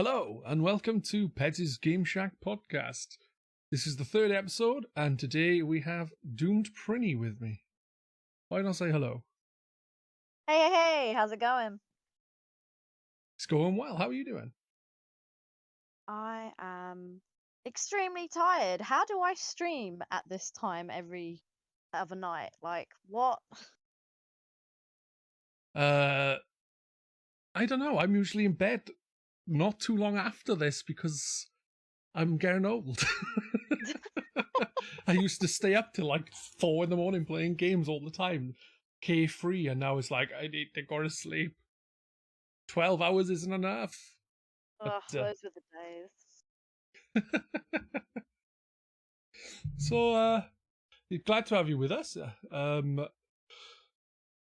Hello, and welcome to Pedz Game Shack podcast. This is the third episode, and today we have Doomed Prinny with me. Why not say hello? Hey, how's it going? It's going well. How are you doing? I am extremely tired. How do I stream at this time every other night? Like, what? I don't know. I'm usually in bed not too long after this because I'm getting old. I used to stay up till like 4 a.m. playing games all the time, carefree, and now it's like I need to go to sleep. 12 hours isn't enough. Ugh, But, those were the days. So, glad to have you with us.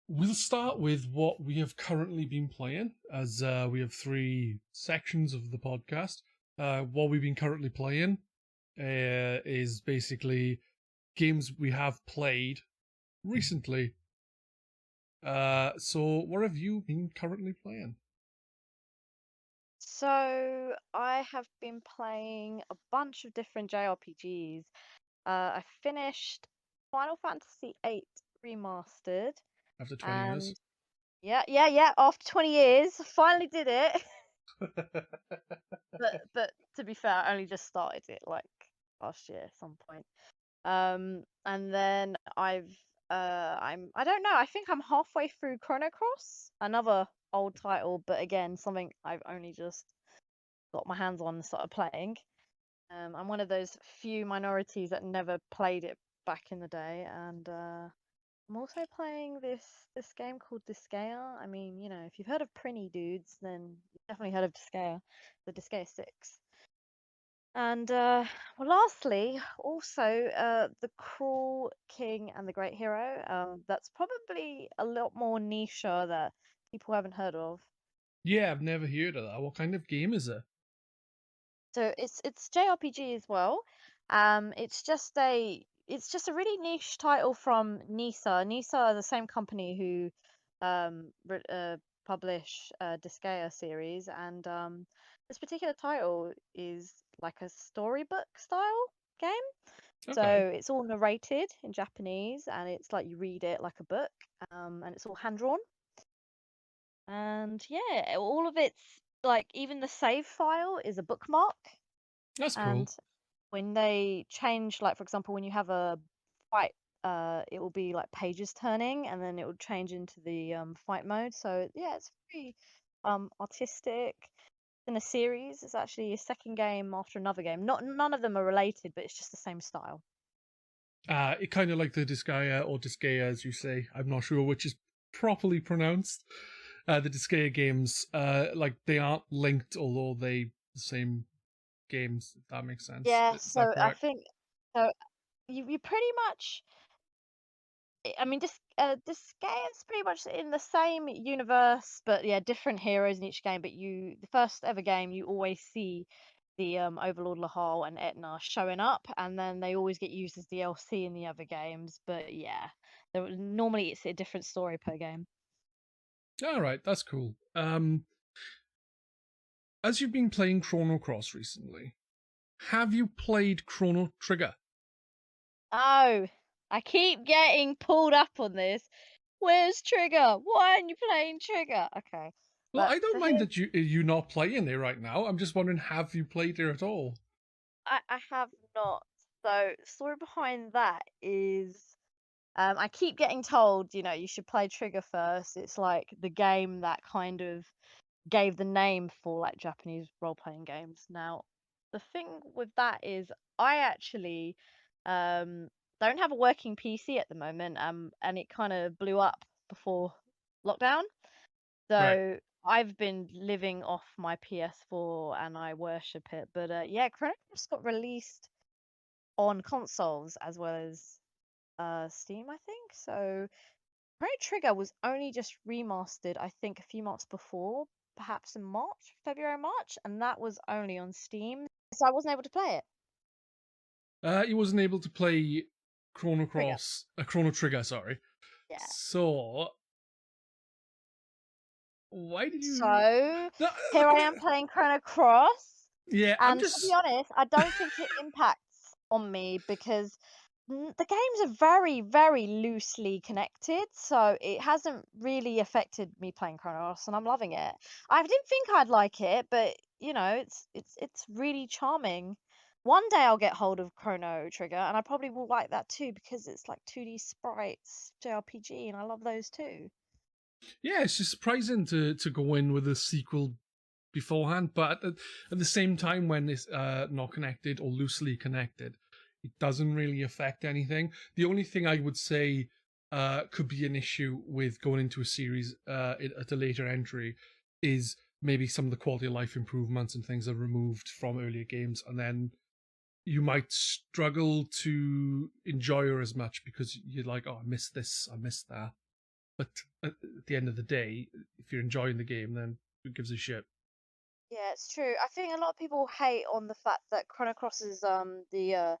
We'll start with what we have currently been playing, as we have 3 sections of the podcast. What we've been currently playing is basically games we have played recently. So what have you been currently playing? So, I have been playing a bunch of different JRPGs. I finished Final Fantasy VIII Remastered, After 20 years? and yeah, after 20 years, finally did it. But to be fair, I only just started it like last year at some point. And then I don't know, I think I'm halfway through Chrono Cross, another old title, but again, something I've only just got my hands on and started playing. I'm one of those few minorities that never played it back in the day, and I'm also playing this game called Disgaea. I mean, you know, if you've heard of Prinny dudes, then you've definitely heard of Disgaea, the Disgaea 6. And well, lastly, also the Cruel King and the Great Hero. That's probably a lot more niche that people haven't heard of. Yeah, I've never heard of that. What kind of game is it? So it's JRPG as well. It's just a really niche title from Nisa. Nisa are the same company who publish Disgaea series, and this particular title is like a storybook style game. So Okay. it's all narrated in Japanese, and it's like you read it like a book, and it's all hand drawn. And yeah, all of it's like even the save file is a bookmark. That's cool. And when they change, like for example, when you have a fight, it will be like pages turning, and then it will change into the fight mode. So yeah, it's very artistic. In a series, it's actually a second game after another game. None of them are related, but it's just the same style. It kind of like the Disgaea or Disgaea, as you say. I'm not sure which is properly pronounced. The Disgaea games, like they aren't linked, although they the same games. If that makes sense. Yeah, Is that so I correct? think so. You pretty much. I mean, this game's pretty much in the same universe, but yeah, different heroes in each game. But the first ever game, you always see the Overlord Lahal and Etna showing up, and then they always get used as DLC in the other games. But yeah, normally it's a different story per game. All right, that's cool. As you've been playing Chrono Cross recently, have you played Chrono Trigger? Oh, I keep getting pulled up on this. Where's Trigger? Why aren't you playing Trigger? Okay, Well, but I don't so mind here that you not playing it right now. I'm just wondering, have you played it at all? I have not. So the story behind that is I keep getting told, you should play Trigger first. It's like the game that kind of gave the name for like Japanese role-playing games. Now, the thing with that is I actually um don't have a working PC at the moment, and it kind of blew up before lockdown. Right. So I've been living off my PS4 and I worship it. But yeah, Chrono Cross got released on consoles as well as Steam, I think. So Chrono Trigger was only just remastered, I think, a few months before, perhaps in March, February, March, and that was only on Steam. So I wasn't able to play it. You wasn't able to play Chrono Trigger. Cross, Chrono Trigger, sorry. Yeah. So, Why did you? So No, here I am playing Chrono Cross, yeah, I'm and to be just. honest, I don't think it impacts on me because the games are very, very loosely connected, so it hasn't really affected me playing Chrono Cross, and I'm loving it. I didn't think I'd like it, but it's really charming. One day I'll get hold of Chrono Trigger, and I probably will like that too because it's like 2D sprites, JRPG, and I love those too. Yeah, it's just surprising to go in with a sequel beforehand, but at the same time, when it's not connected or loosely connected, it doesn't really affect anything. The only thing I would say could be an issue with going into a series at a later entry is maybe some of the quality of life improvements and things are removed from earlier games, and then you might struggle to enjoy her as much because you're like, oh, I missed this, I missed that. But at the end of the day, if you're enjoying the game, then who gives a shit? Yeah, it's true. I think a lot of people hate on the fact that Chrono Cross's the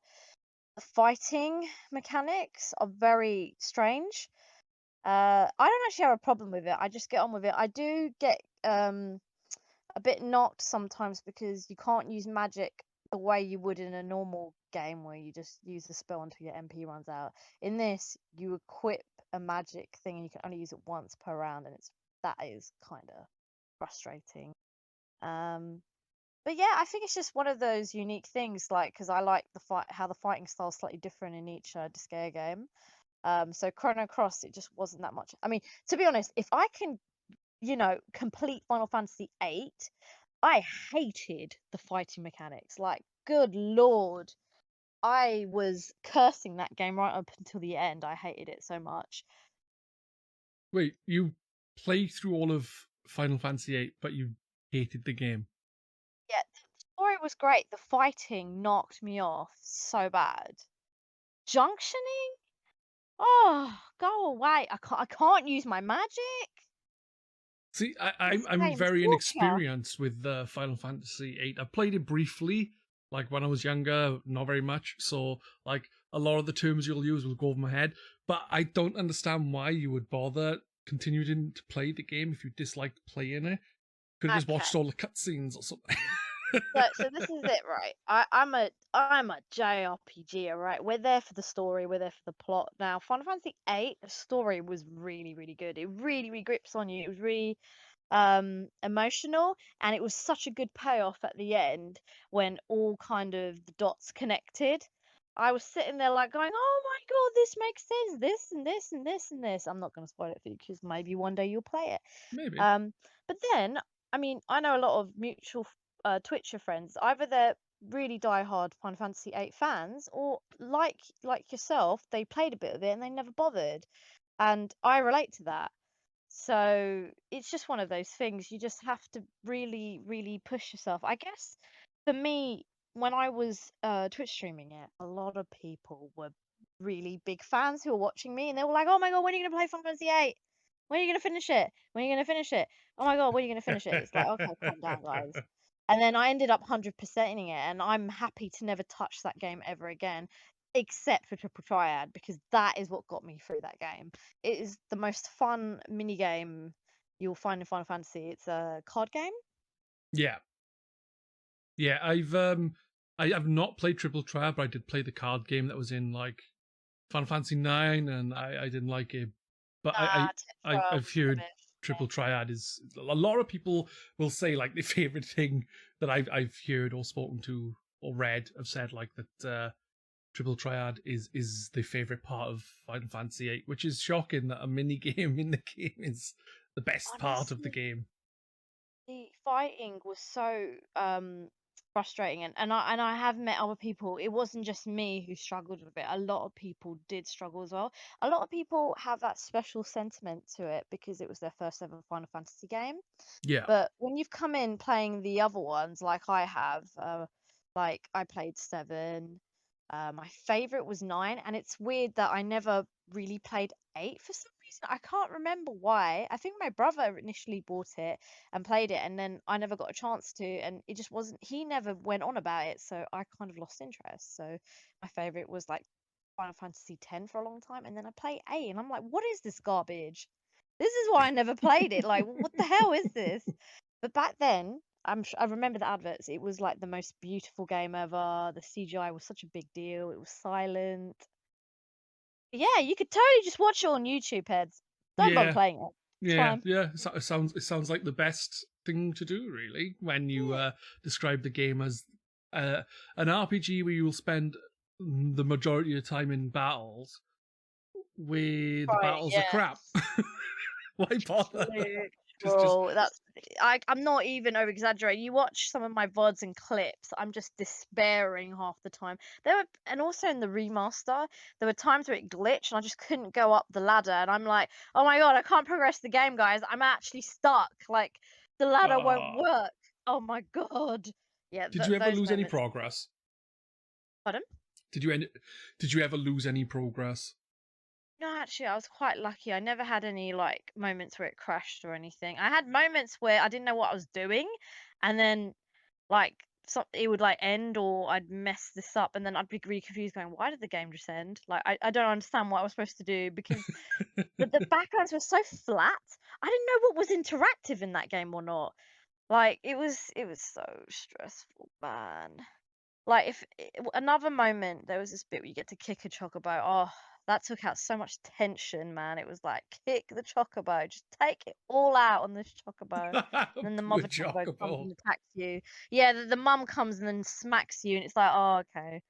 fighting mechanics are very strange. I don't actually have a problem with it. I just get on with it. I do get a bit knocked sometimes because you can't use magic the way you would in a normal game where you just use the spell until your MP runs out. In this, you equip a magic thing and you can only use it once per round, and that is kind of frustrating. Um, but yeah, I think it's just one of those unique things, like because I like how the fighting style is slightly different in each Disgaea game. So Chrono Cross, it just wasn't that much. I mean, to be honest, if I can, complete Final Fantasy VIII, I hated the fighting mechanics. Like, good lord, I was cursing that game right up until the end. I hated it so much. Wait, you played through all of Final Fantasy VIII, but you hated the game. Yeah, the story was great. The fighting knocked me off so bad. Junctioning? Oh, go away. I can't use my magic. See, This I'm game is very torture. inexperienced with Final Fantasy VIII. I played it briefly, like when I was younger, not very much. So, like, a lot of the terms you'll use will go over my head. But I don't understand why you would bother continuing to play the game if you disliked playing it. Could have just Okay. watched all the cutscenes or something. So this is it, right? I'm a JRPG, right? We're there for the story, we're there for the plot. Now, Final Fantasy VIII, the story was really, really good. It really, really grips on you. It was really emotional, and it was such a good payoff at the end when all kind of the dots connected. I was sitting there like going, "Oh my god, this makes sense. This and this and this and this." I'm not going to spoil it for you because maybe one day you'll play it. Maybe. Um, but then, I mean, I know a lot of mutual Twitcher friends. Either they're really die-hard Final Fantasy VIII fans, or like yourself, they played a bit of it and they never bothered. And I relate to that. So it's just one of those things. You just have to really, really push yourself. I guess for me, when I was Twitch streaming it, a lot of people were really big fans who were watching me, and they were like, "Oh my god, when are you gonna play Final Fantasy VIII? When are you gonna finish it? When are you gonna finish it? Oh my god, when are you gonna finish it?" It's like, okay, calm down, guys. And then I ended up 100%ing it, and I'm happy to never touch that game ever again, except for Triple Triad, because that is what got me through that game. It is the most fun mini game you'll find in Final Fantasy. It's a card game. Yeah. Yeah, I have not played Triple Triad, but I did play the card game that was in like Final Fantasy IX, and I didn't like it. But Nah, Tetra I've was heard rubbish. Triple Triad is a lot of people will say like the favorite thing that I've heard or spoken to or read have said like that Triple Triad is the favorite part of Final Fantasy VIII, which is shocking that a mini game in the game is the best part of the Honestly, game. the fighting was so frustrating, and I have met other people. It wasn't just me who struggled with it. A lot of people did struggle as well. A lot of people have that special sentiment to it because it was their first ever Final Fantasy game. Yeah, But when you've come in playing the other ones, like I have, like I played 7, my favorite was 9, and it's weird that I never really played 8 for some reason. I can't remember why. I think my brother initially bought it and played it, and then I never got a chance to, and it just wasn't. He never went on about it, so I kind of lost interest. So my favorite was like Final Fantasy X for a long time, and then I play 8, and I'm like, what is this garbage? This is why I never played it. Like, what the hell is this? But back then, I remember the adverts. It was like the most beautiful game ever. The CGI was such a big deal. It was silent. Yeah, you could totally just watch it on YouTube, Pedz. Don't bother Yeah, playing it. It's yeah, fine. yeah. It sounds like the best thing to do, really, when you Yeah. describe the game as an RPG where you will spend the majority of time in battles, where the Right, battles are yeah. crap. Why bother? Just Literal. I'm not even over exaggerating. You watch some of my VODs and clips, I'm just despairing half the time. And also in the remaster, there were times where it glitched and I just couldn't go up the ladder. And I'm like, oh my god, I can't progress the game, guys. I'm actually stuck. Like the ladder won't ah. work. Oh my god. Yeah, Did you ever those lose any moments. progress? Pardon? Did you ever lose any progress? No, actually, I was quite lucky. I never had any like moments where it crashed or anything. I had moments where I didn't know what I was doing, and then like it would like end or I'd mess this up, and then I'd be really confused, going, "Why did the game just end?" Like I don't understand what I was supposed to do because the backgrounds were so flat. I didn't know what was interactive in that game or not. Like it was so stressful, man. Like another moment, there was this bit where you get to kick a chocobo. Oh, that took out so much tension, man. It was like kick the chocobo, just take it all out on this chocobo. And then the Poor mother chocobo comes Chocobo. and attacks you. Yeah, the mum comes and then smacks you, and it's like, oh, okay,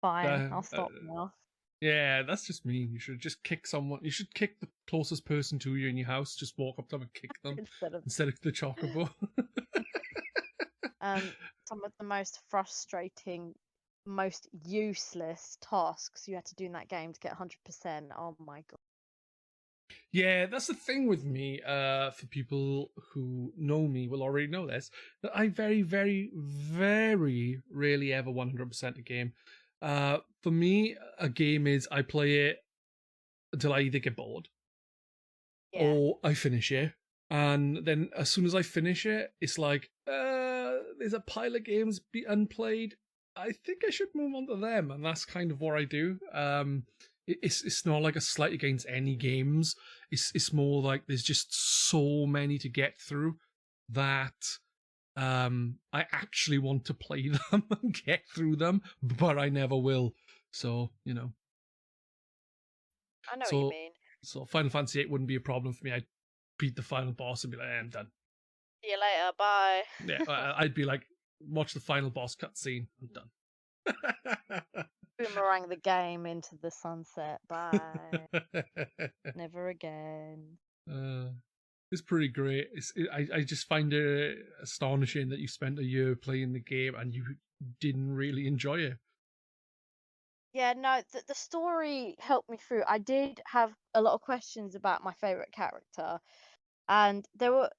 fine, Uh, I'll uh, stop now. yeah, that's just mean. You should just kick someone. You should kick the closest person to you in your house. Just walk up to them and kick them Instead of instead of the Chocobo. some of the most frustrating, most useless tasks you had to do in that game to get 100%. Oh my god. Yeah, that's the thing with me. For people who know me will already know this, that I very, very, very rarely ever 100% a game. For me, a game is I play it until I either get bored Yeah. or I finish it. And then as soon as I finish it, it's like, there's a pile of games unplayed. I think I should move on to them. And that's kind of what I do. It's not like a slight against any games. It's more like there's just so many to get through that I actually want to play them and get through them, but I never will. So, I know what you so mean. so Final Fantasy VIII wouldn't be a problem for me. I'd beat the final boss and be like, I'm done. See you later. Bye. Yeah, I'd be like, watch the final boss cutscene. I'm done. Boomerang the game into the sunset. Bye. Never again. It's pretty great. I just find it astonishing that you spent a year playing the game and you didn't really enjoy it. Yeah, no, the story helped me through. I did have a lot of questions about my favorite character, and there were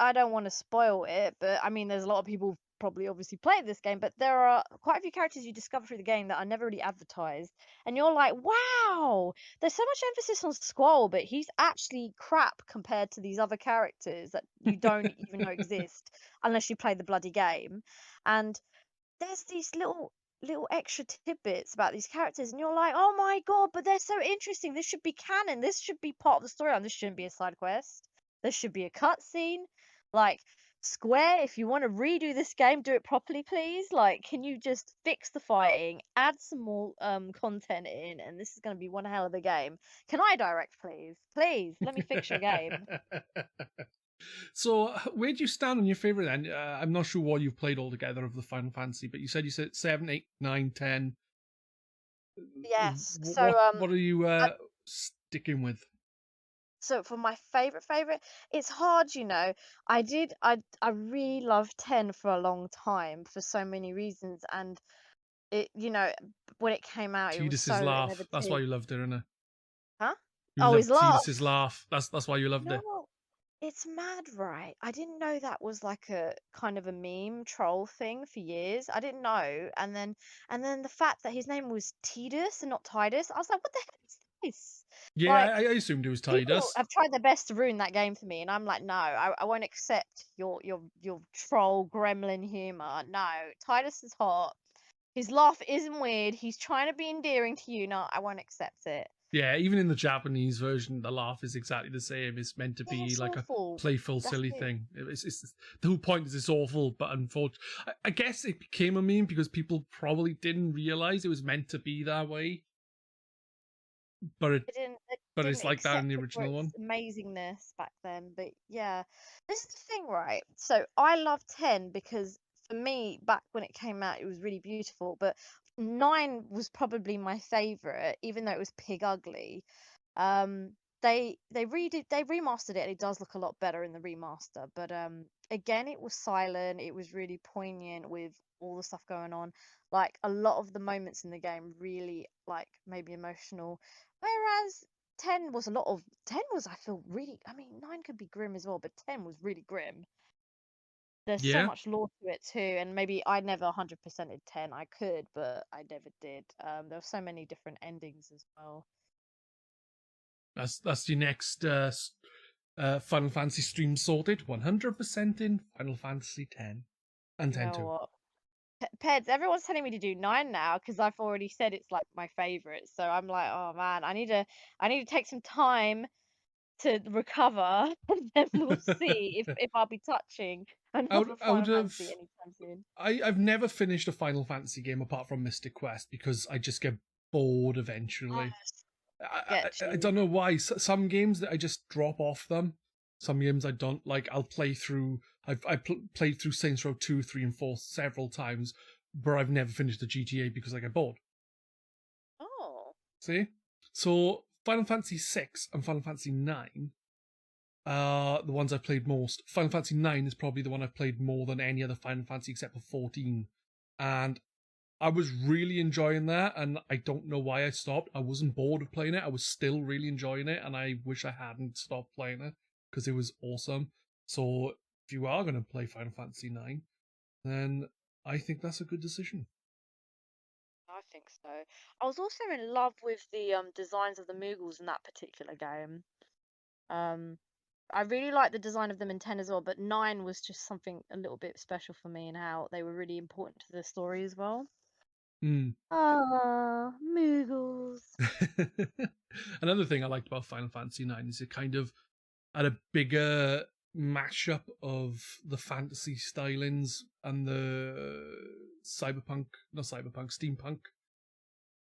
I don't want to spoil it, but I mean there's a lot of people who've probably obviously played this game, but there are quite a few characters you discover through the game that are never really advertised, and you're like, wow, there's so much emphasis on Squall, but he's actually crap compared to these other characters that you don't even know exist unless you play the bloody game. And there's these little extra tidbits about these characters, and you're like, oh my god, but they're so interesting. This should be canon. This should be part of the storyline. This shouldn't be a side quest. This should be a cutscene. Like, Square, if you want to redo this game, do it properly, please. Like, can you just fix the fighting, add some more content in, and this is going to be one hell of a game. Can I direct, please? Please, let me fix your game. So, where do you stand on your favorite then? I'm not sure what you've played altogether of the Final Fantasy, but you said 7, 8, 9, 10. Yes. So What are you I, sticking with? so for my favorite, it's hard, I really loved 10 for a long time for so many reasons, and when it came out, it was Tidus's so Laugh. That's why innovative. you loved it, innit? Huh? You Oh, his loved laugh. Tidus's Laugh. That's why you loved it. No, it's mad, right? I didn't know that was like a kind of a meme troll thing for years. I didn't know, and then the fact that his name was Tidus and not Tidus, I was like, what the heck is this? Yeah, Like, I assumed it was people Tidus. have tried their best to ruin that game for me, and I'm like, no, I won't accept your troll gremlin humor. No, Titus is hot. His laugh isn't weird. He's trying to be endearing to you. No, I won't accept it. Yeah, even in the Japanese version, the laugh is exactly the same. It's meant to Yeah, be it's like a awful. playful, That's silly it. thing. It's the whole point is it's awful, but unfortunately, I guess it became a meme because people probably didn't realize it was meant to be that way. But They but it's didn't like that in accept the it for original its one. amazingness back then. But yeah, this is the thing, right? So I love 10 because for me, back when it came out, it was really beautiful. But 9 was probably my favorite, even though it was pig ugly. Um, they remastered it, and it does look a lot better in the remaster. But again, it was silent. It was really poignant with all the stuff going on. Like a lot of the moments in the game really like made me emotional. Whereas 10 was, I feel, really, I mean, 9 could be grim as well, but 10 was really grim. There's so Yeah, much lore to it too, and maybe I never 100%ed 10. I could, but I never did. There were so many different endings as well. that's your next Final Fantasy stream sorted. 100% in Final Fantasy 10 and You 10 know too. what? Pedz, everyone's telling me to do 9 now because I've already said it's like my favorite. So I'm like, oh man, I need to take some time to recover, and then we'll see if I'll be touching another Out Final of Fantasy anytime soon. I've never finished a Final Fantasy game apart from Mystic Quest because I just get bored eventually. Yes, get I you. don't know why. Some games that I just drop off them. Some games I don't like. I'll play through. Played through Saints Row 2, 3, and 4 several times, but I've never finished the GTA because I get bored. Oh, See? So Final Fantasy 6 and Final Fantasy 9 are the ones I've played most. Final Fantasy 9 is probably the one I've played more than any other Final Fantasy except for 14. And I was really enjoying that, and I don't know why I stopped. I wasn't bored of playing it. I was still really enjoying it, and I wish I hadn't stopped playing it because it was awesome. So if you are going to play Final Fantasy 9, then I think that's a good decision. I think so. I was also in love with the designs of the Moogles in that particular game. Um, I really like the design of them in 10 as well, but 9 was just something a little bit special for me and how they were really important to the story as well. Mm. Ah, Moogles. Another thing I liked about Final Fantasy 9 is it kind of had a bigger mashup of the fantasy stylings and the not cyberpunk, steampunk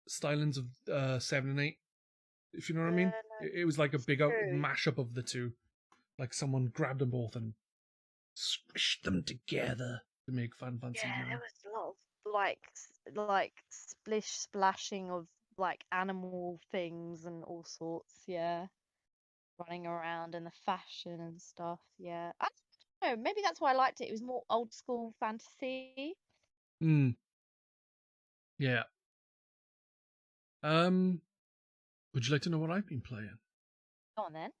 stylings of 7 and 8, if you know what I mean. Yeah, no, It was like a it's bigger true. mashup of the two. Like someone grabbed them both and squished them together to make Final Fantasy Yeah, there 9. was a lot of like splish splashing of like animal things and all sorts. Yeah, running around and the fashion and stuff. Yeah, I don't know. Maybe that's why I liked it. It was more old school fantasy. Mm, yeah. Um, would you like to know what I've been playing? Go on then.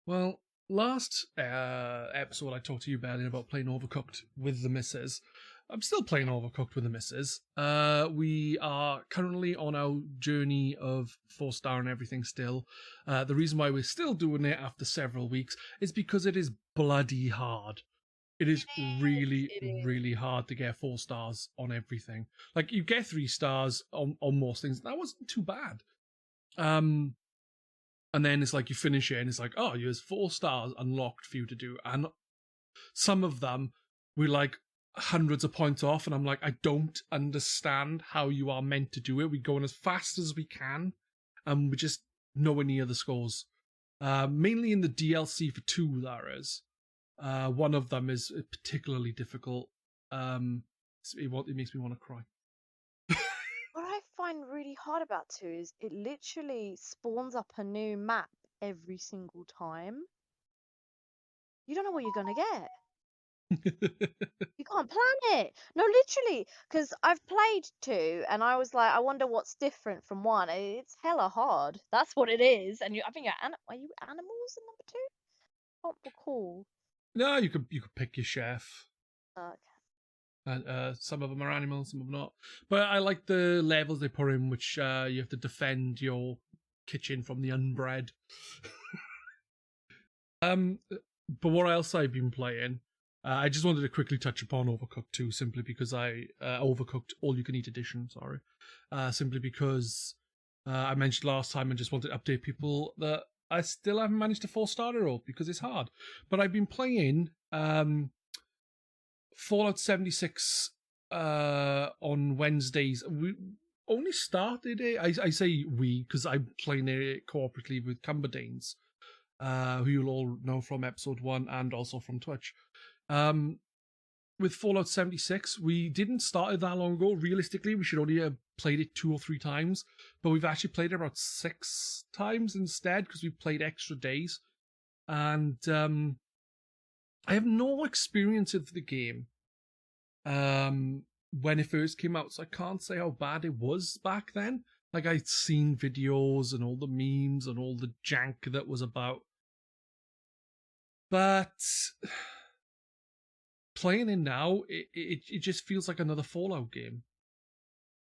Well, last episode I talked to you about playing Overcooked with the missus. I'm still playing Overcooked with the missus. We are currently on our journey of 4-star and everything still. The reason why we're still doing it after several weeks is because it is bloody hard. It is really, It is. really hard to get 4-stars on everything. Like, you get 3 stars on most things. That wasn't too bad. And then it's like you finish it and it's like, oh, there's 4 stars unlocked for you to do. And some of them we're like hundreds of points off, and I'm like, I don't understand how you are meant to do it. We're going as fast as we can, and we're just nowhere near the scores. Mainly in the DLC for 2, there is. One of them is particularly difficult. It makes me want to cry. What I find really hard about 2 is it literally spawns up a new map every single time. You don't know what you're gonna get. You can't plan it. No, literally, because I've played 2 and I was like, I wonder what's different from 1. It's hella hard. That's what it is. And I think are you animals in number 2? Can't recall. No, you could pick your chef. Okay. And some of them are animals, some of them not. But I like the levels they put in, which you have to defend your kitchen from the unbred. But what else I've been playing? I just wanted to quickly touch upon Overcooked 2, simply because I Overcooked All You Can Eat Edition. Sorry, simply because I mentioned last time and just wanted to update people that I still haven't managed to 4-star it all because it's hard. But I've been playing Fallout 76 on Wednesdays. We only started it. I say we because I'm playing it cooperatively with Cumberdanes, who you'll all know from episode 1 and also from Twitch. With Fallout 76, we didn't start it that long ago. Realistically, we should only have played it 2 or 3 times, but we've actually played it about 6 times instead because we played extra days. And I have no experience of the game when it first came out, so I can't say how bad it was back then. Like, I'd seen videos and all the memes and all the jank that was about. But playing it now, it just feels like another Fallout game.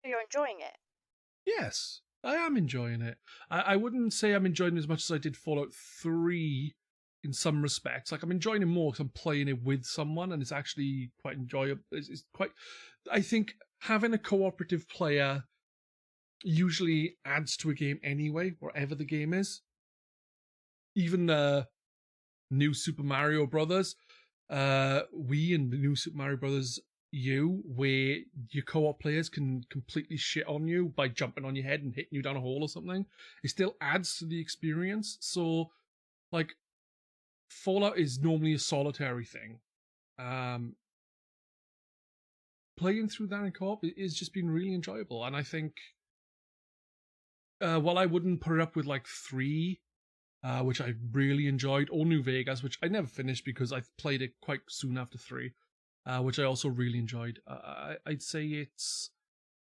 You're enjoying it? Yes, I am enjoying it. I wouldn't say I'm enjoying it as much as I did Fallout 3 in some respects. Like, I'm enjoying it more because I'm playing it with someone and it's actually quite enjoyable. It's quite... I think having a cooperative player usually adds to a game anyway, wherever the game is. Even New Super Mario Brothers... we and the New Super Mario Brothers U, where your co-op players can completely shit on you by jumping on your head and hitting you down a hole or something, it still adds to the experience. So, like, Fallout is normally a solitary thing. Playing through that in co-op is just been really enjoyable, and I think while I wouldn't put it up with like 3, which I really enjoyed, or New Vegas, which I never finished because I played it quite soon after 3, which I also really enjoyed. I'd say it's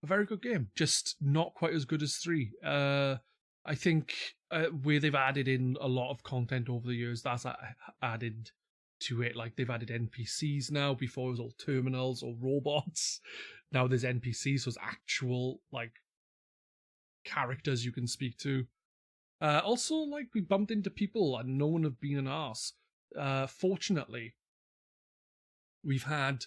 a very good game, just not quite as good as 3. I think where they've added in a lot of content over the years, that's added to it. Like, they've added NPCs now. Before it was all terminals or robots. Now there's NPCs, so it's actual, like, characters you can speak to. Also, like, we bumped into people and no one have been an arse. Fortunately, we've had,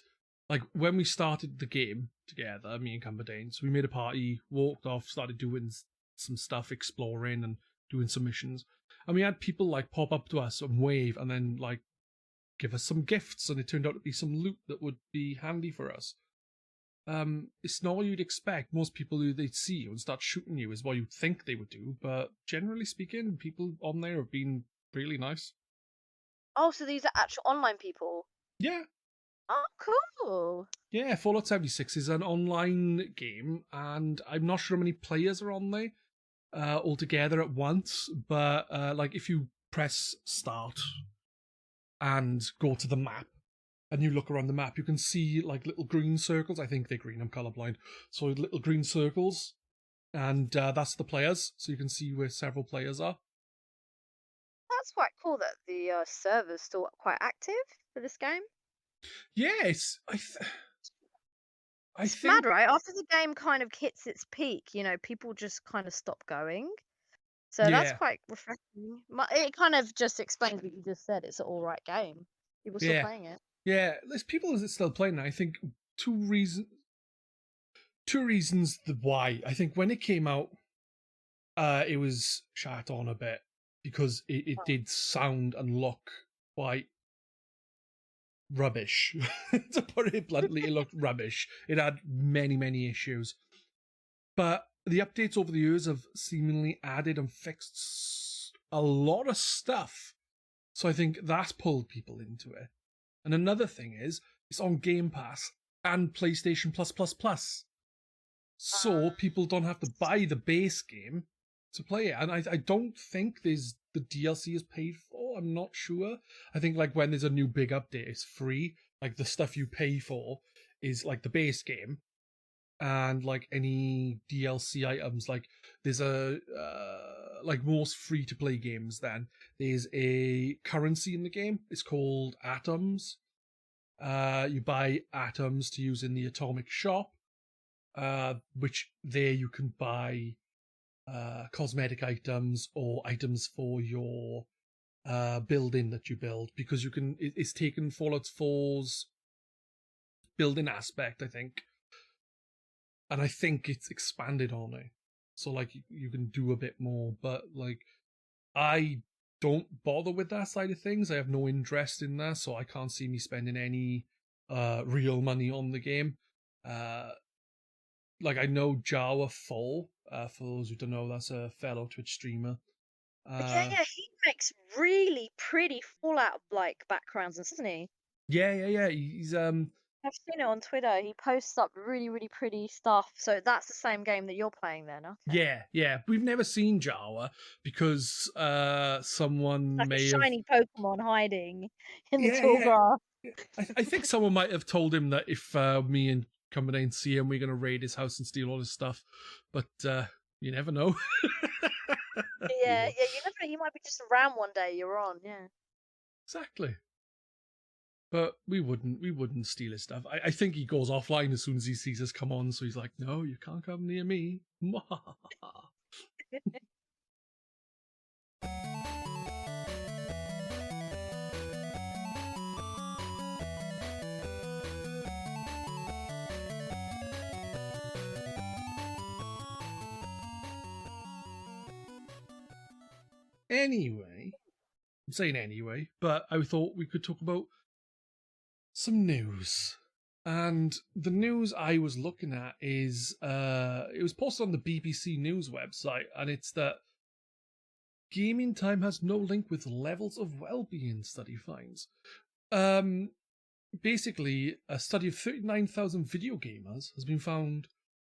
like, when we started the game together, me and Cumberdanes, we made a party, walked off, started doing some stuff, exploring and doing some missions. And we had people, like, pop up to us and wave and then, like, give us some gifts. And it turned out to be some loot that would be handy for us. It's not what you'd expect. Most people who they'd see you and start shooting you is what you'd think they would do, but generally speaking, people on there have been really nice. Oh, so these are actual online people? Yeah. Oh, cool. Yeah, Fallout 76 is an online game, and I'm not sure how many players are on there altogether at once, but like, if you press start and go to the map, and you look around the map, you can see, like, little green circles. I think they're green, I'm colorblind. So little green circles, and that's the players. So you can see where several players are. That's quite cool that the server's still quite active for this game. Yeah, I It's think... mad, right? After the game kind of hits its peak, you know, people just kind of stop going. So that's quite refreshing. It kind of just explains what you just said. It's an alright game. People still playing it. Yeah, there's people that still playing it. I think two reasons why. I think when it came out, it was shat on a bit because it did sound and look quite rubbish. To put it bluntly, it looked rubbish. It had many, many issues. But the updates over the years have seemingly added and fixed a lot of stuff. So I think that's pulled people into it. And another thing is, it's on Game Pass and PlayStation Plus. So people don't have to buy the base game to play it. And I don't think the DLC is paid for. I'm not sure. I think, like, when there's a new big update, it's free. Like, the stuff you pay for is, like, the base game. And, like, any DLC items, like, there's like, most free-to-play games then, there's a currency in the game. It's called atoms. You buy atoms to use in the atomic shop, which there you can buy cosmetic items or items for your building that you build, because you can. It's taken Fallout 4's building aspect, I think, and I think it's expanded on it. so like you can do a bit more. But like I don't bother with that side of things. I have no interest in that, so I can't see me spending any real money on the game. Uh, like I know Jawa Full, for those who don't know, that's a fellow Twitch streamer. Yeah, Uh, yeah, he makes really pretty Fallout like backgrounds, doesn't he? yeah. He's I've seen it on Twitter. He posts up really, really pretty stuff. So that's the same game that you're playing then, okay? yeah. We've never seen Jawa because someone Like a may have shiny Pokemon hiding in the tall yeah. grass. I think someone might have told him that if me and Cumberdanes see him, we're gonna raid his house and steal all his stuff. But you never know. You Yeah, know. yeah, you never know. You might be just around one day. You're on, yeah. Exactly. But we wouldn't steal his stuff. I think he goes offline as soon as he sees us come on, so he's like, no, you can't come near me. Anyway, I'm saying anyway, but I thought we could talk about some news. And the news I was looking at is it was posted on the BBC News website, and it's that gaming time has no link with levels of well-being, study finds. Um Basically, a study of 39,000 video gamers has been found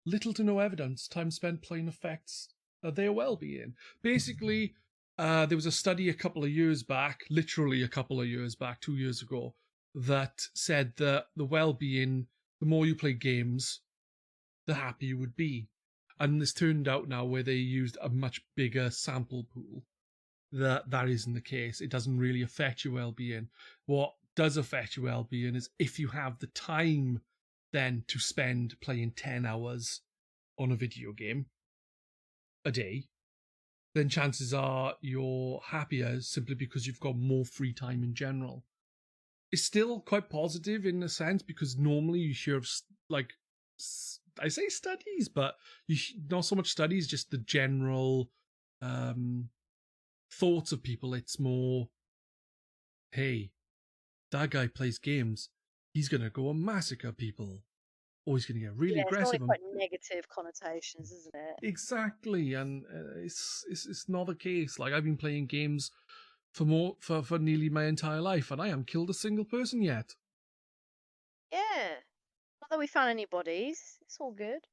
little to no evidence time spent playing affects their well-being. Basically, there was a study a couple of years back, literally a couple of years back, 2 years ago, that said that the well-being, the more you play games, the happier you would be. And this turned out now where they used a much bigger sample pool that isn't the case. It doesn't really affect your well-being. What does affect your well-being is if you have the time then to spend playing 10 hours on a video game a day, then chances are you're happier simply because you've got more free time in general. It's still quite positive in a sense because normally you hear of like I say studies, but not so much studies, just the general thoughts of people. It's more, hey, that guy plays games. He's gonna go and massacre people, or he's gonna get really Yeah, it's normally aggressive. And quite negative connotations, isn't it? exactly, and it's not the case. Like I've been playing games for nearly my entire life, and I haven't killed a single person yet. Yeah. Not that we found any bodies. It's all good.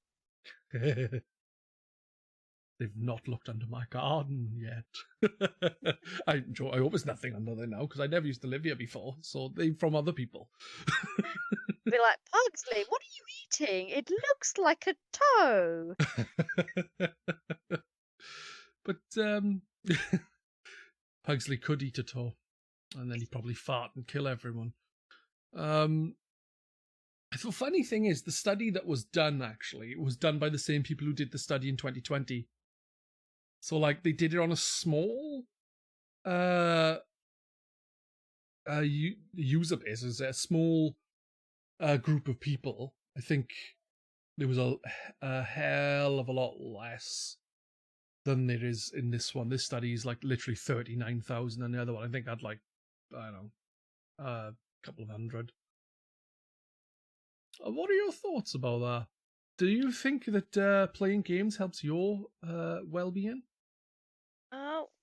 They've not looked under my garden yet. I hope there's nothing under there now because I never used to live here before, so they from other people. Be like, Pugsley, what are you eating? It looks like a toe. But Pugsley could eat a toe, and then he'd probably fart and kill everyone. The funny thing is, the study that was done actually was done by the same people who did the study in 2020. So, like, they did it on a small user base, as a small group of people. I think there was a hell of a lot less than there is in this one. This study is like literally 39,000, and the other one I think had like, I don't know, a couple of hundred. What are your thoughts about that? Do you think that playing games helps your well-being?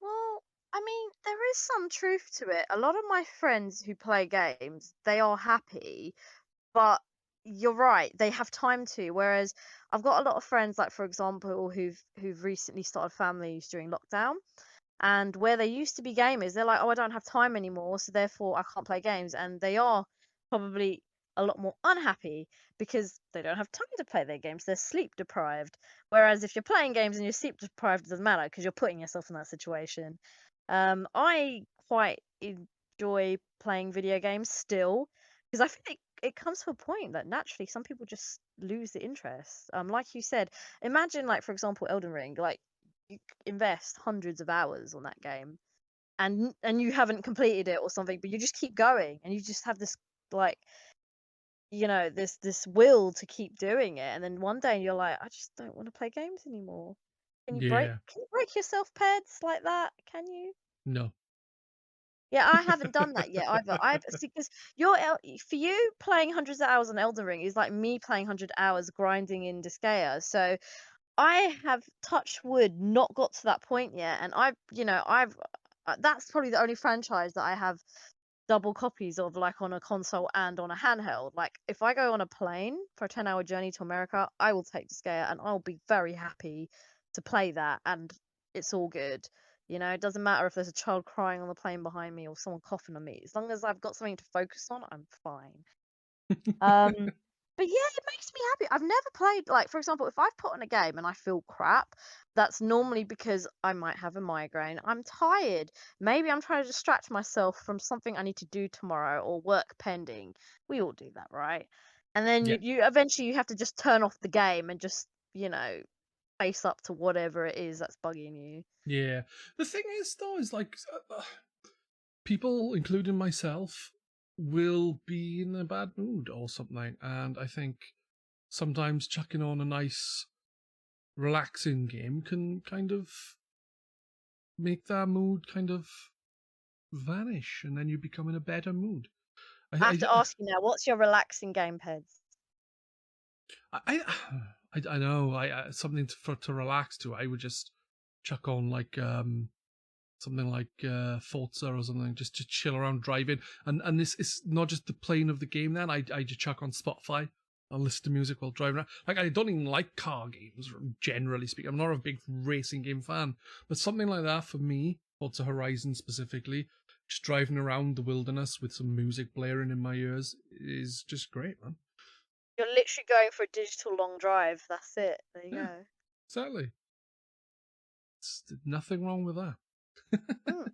Well, I mean, there is some truth to it. A lot of my friends who play games, they are happy, but you're right, they have time to. Whereas I've got a lot of friends, like for example, who've recently started families during lockdown, and where they used to be gamers, they're like, oh, I don't have time anymore, so therefore I can't play games, and they are probably a lot more unhappy because they don't have time to play their games. They're sleep deprived. Whereas if you're playing games and you're sleep deprived, it doesn't matter because you're putting yourself in that situation. I quite enjoy playing video games still because I think it comes to a point that naturally some people just lose the interest. Like you said, imagine like for example Elden Ring, like you invest hundreds of hours on that game and you haven't completed it or something, but you just keep going and you just have this like this will to keep doing it, and then one day you're like, I just don't want to play games anymore. Yeah. Can you break yourself, Pedz, like that? Can you? No. Yeah, I haven't done that yet either. I've see because for you playing hundreds of hours on Elden Ring is like me playing 100 hours grinding in Disgaea. So I have touched wood not got to that point yet, and I've that's probably the only franchise that I have double copies of, like on a console and on a handheld. Like if I go on a plane for a 10-hour journey to America, I will take Disgaea and I'll be very happy to play that, and it's all good. It doesn't matter if there's a child crying on the plane behind me or someone coughing on me. As long as I've got something to focus on, I'm fine. Um, but yeah, it makes me happy. I've never played, like, for example, if I've put on a game and I feel crap, that's normally because I might have a migraine. I'm tired. Maybe I'm trying to distract myself from something I need to do tomorrow or work pending. We all do that, right? And then Yeah. you eventually you have to just turn off the game and just, face up to whatever it is that's bugging you. Yeah. The thing is, though, is like people, including myself, will be in a bad mood or something, and I think sometimes chucking on a nice, relaxing game can kind of make that mood kind of vanish, and then you become in a better mood. I have to ask you now, what's your relaxing game, Peds? I, I know. Something to relax to. I would just chuck on like something like Forza or something, just to chill around driving. And this is not just the playing of the game. Then I just chuck on Spotify and listen to music while driving around. Like I don't even like car games, generally speaking. I'm not a big racing game fan, but something like that for me, Forza Horizon specifically, just driving around the wilderness with some music blaring in my ears is just great, man. You're literally going for a digital long drive. That's it. There you Yeah, go. exactly. There's nothing wrong with that. Mm.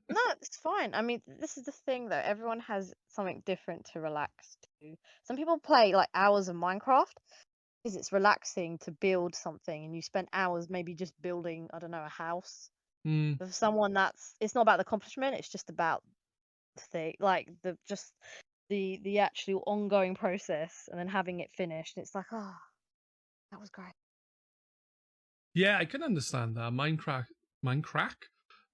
No, it's fine. I mean, this is the thing though. Everyone has something different to relax to. Some people play like hours of Minecraft because it's relaxing to build something, and you spend hours maybe just building, I don't know, a house. Mm. But for someone it's not about the accomplishment. It's just about the thing, like the actual ongoing process, and then having it finished. It's like, oh, that was great. Yeah, I can understand that. Minecraft.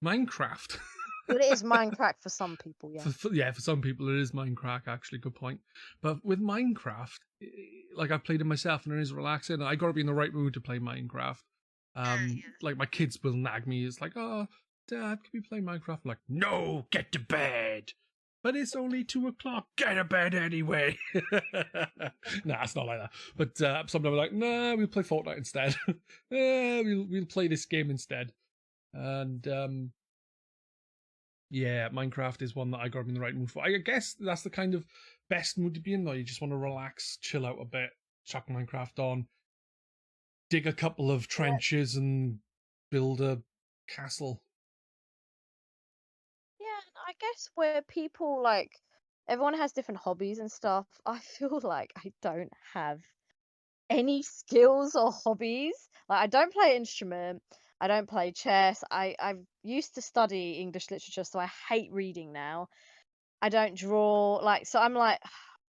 Well, it is Minecraft for some people, yeah. For some people it is Minecraft. Actually, good point. But with Minecraft, like I've played it myself, and it is relaxing. I got to be in the right mood to play Minecraft. Like my kids will nag me. It's like, oh, Dad, can we play Minecraft? I'm like, no, get to bed. But it's only 2:00. Get to bed anyway. Nah, it's not like that. But sometimes I'm like, nah, we'll play Fortnite instead. We'll play this game instead. And yeah, Minecraft is one that I got in the right mood for. I guess that's the kind of best mood to be in, though. You just want to relax, chill out a bit, chuck Minecraft on, dig a couple of trenches, and build a castle. Yeah, and I guess where people like everyone has different hobbies and stuff, I feel like I don't have any skills or hobbies. Like I don't play instrument, I don't play chess. I used to study English literature, so I hate reading now. I don't draw, like so I'm like,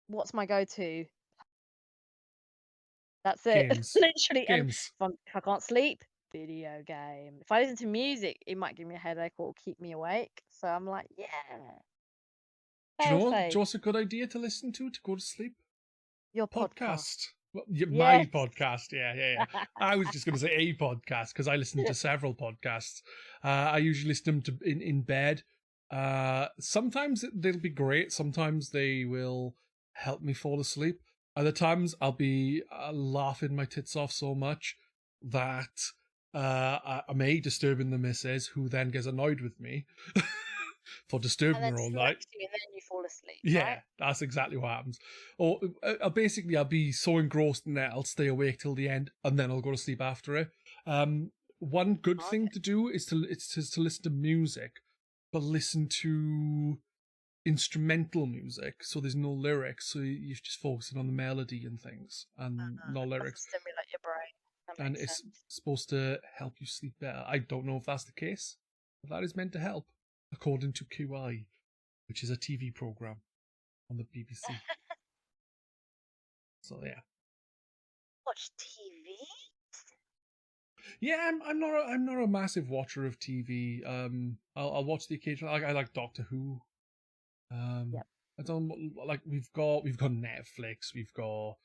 what's my go-to? That's it. Games. Literally. And Games. if I can't sleep, video game. If I listen to music, it might give me a headache or keep me awake. So I'm like, yeah. Do you know Fail what? Do you safe. know what's a good idea to listen to go to sleep? Your podcast. Podcast. Well, yeah, my Yes. podcast. Yeah. I was just going to say a podcast because I listen to several podcasts. I usually listen to them in bed. Sometimes they'll be great. Sometimes they will help me fall asleep. Other times I'll be laughing my tits off so much that I may disturbing the missus, who then gets annoyed with me for And disturbing then her all sleep night. to you and then you fall asleep, Yeah, right? that's exactly what happens. Or basically, I'll be so engrossed in it, I'll stay awake till the end, and then I'll go to sleep after it. One good thing Okay. to do is to listen to music, but listen to instrumental music, so there's no lyrics, so you're just focusing on the melody and things, and no Doesn't lyrics. stimulate your brain. That And makes it's sense. supposed to help you sleep better. I don't know if that's the case, but that is meant to help, according to QI, which is a TV program on the BBC. So yeah. Watch TV? Yeah, I'm not a massive watcher of TV. I'll watch the occasional. I like Doctor Who. Yep. I don't like. We've got Netflix. We've got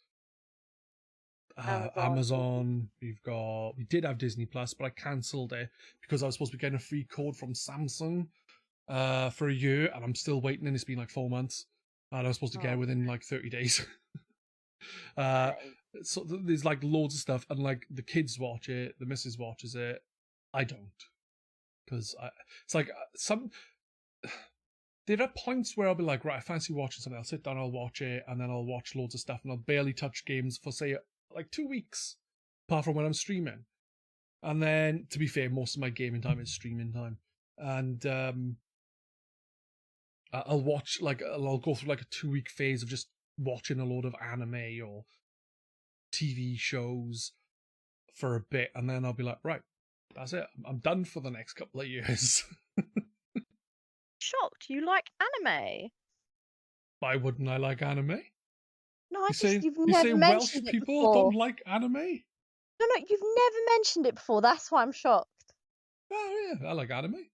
Amazon. Amazon. We did have Disney Plus, but I cancelled it because I was supposed to be getting a free code from Samsung for a year, and I'm still waiting. And it's been like 4 months, and I was supposed to get it within like 30 days. Okay. So there's like loads of stuff, and like the kids watch it, the missus watches it. I don't, because it's like some. There are points where I'll be like, right, I fancy watching something. I'll sit down, I'll watch it, and then I'll watch loads of stuff, and I'll barely touch games for say like 2 weeks, apart from when I'm streaming. And then, to be fair, most of my gaming time is streaming time, and I'll watch like I'll go through like a 2 week phase of just watching a load of anime or TV shows for a bit, and then I'll be like, right, that's it. I'm done for the next couple of years. Shocked. You like anime? Why wouldn't I like anime? No, I You just say you've you never say Welsh mentioned it people before. don't like anime? No, you've never mentioned it before. That's why I'm shocked. Oh yeah, I like anime.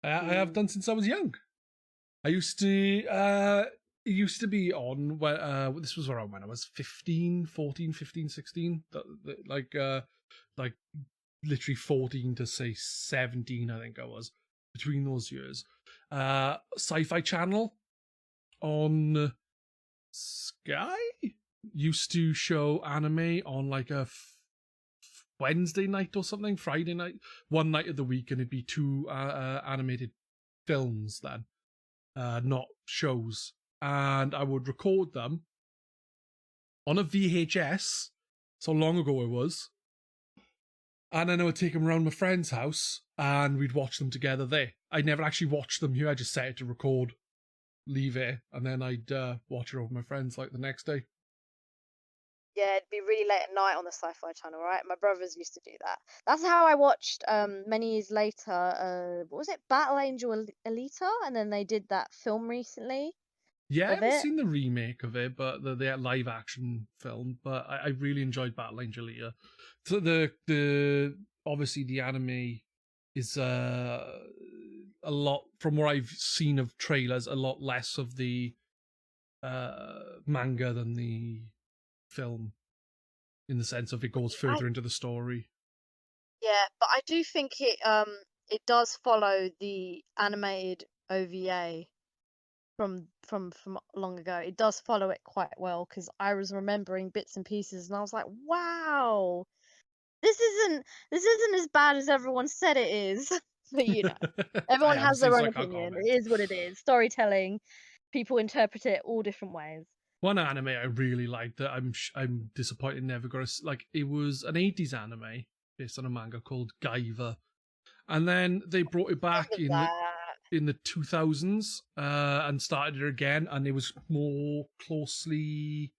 I have done since I was young. I used to it used to be on when this was around when I was 15, 14, 15, 16. Like literally 14 to say 17, I think I was, between those years. Sci-Fi Channel on Sky used to show anime on like a Wednesday night or something, Friday night, one night of the week, and it'd be two animated films then, not shows. And I would record them on a VHS, so long ago it was. And then I would take them around my friend's house and we'd watch them together there. I never actually watched them here, I just set it to record, leave it, and then I'd watch it over my friends like the next day. Yeah, it'd be really late at night on the Sci-Fi Channel, right? My brothers used to do that. That's how I watched many years later. What was it? Battle Angel Alita, and then they did that film recently Yeah, I of haven't it. seen the remake of it, but the live action film. But I really enjoyed Battle Angel Alita. So the obviously the anime is a lot, from what I've seen of trailers, a lot less of the manga than the film, in the sense of it goes further into the story. Yeah, but I do think it does follow the animated OVA from long ago. It does follow it quite well because I was remembering bits and pieces, and I was like, wow, this isn't as bad as everyone said it is. But I everyone haven't has seen, their so own I can't opinion. comment. It is what it is. Storytelling, people interpret it all different ways. One anime I really liked that I'm disappointed never got like, it was an 80s anime based on a manga called Gaiva, and then they brought it back in the 2000s and started it again, and it was more closely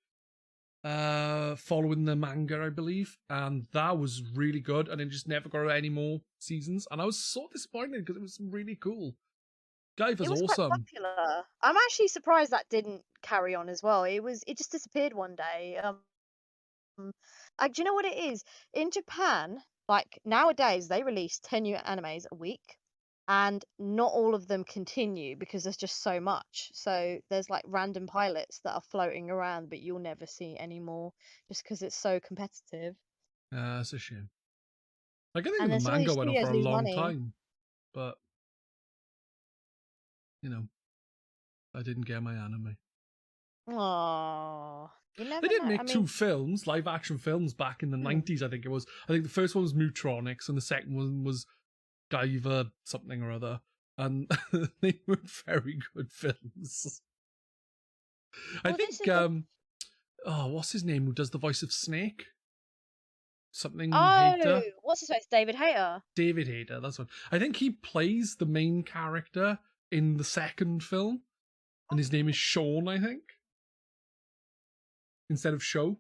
following the manga, I believe, and that was really good, and it just never got any more seasons, and I was so disappointed because it was really cool. Gaiva's It was quite awesome. popular. I'm actually surprised that didn't carry on as well. It just disappeared one day. Do you know what it is? In Japan, like nowadays, they release 10 new animes a week, and not all of them continue because there's just so much. So there's like random pilots that are floating around, but you'll never see anymore just because it's so competitive. That's a shame. Like, I think And the then some of manga these went on for studios a lose long money. time, but I didn't get my anime. Oh, you They never did know. make I two mean, films, live action films, back in the 90s, I think it was. I think the first one was Mutronics, and the second one was Gaiva something or other. And they were very good films. I well, this think, is the what's his name who does the voice of Snake? Something oh, Hater? what's his face? David Hayter. David Hater, that's one. I think he plays the main character in the second film, and his name is Sean, I think, instead of Show.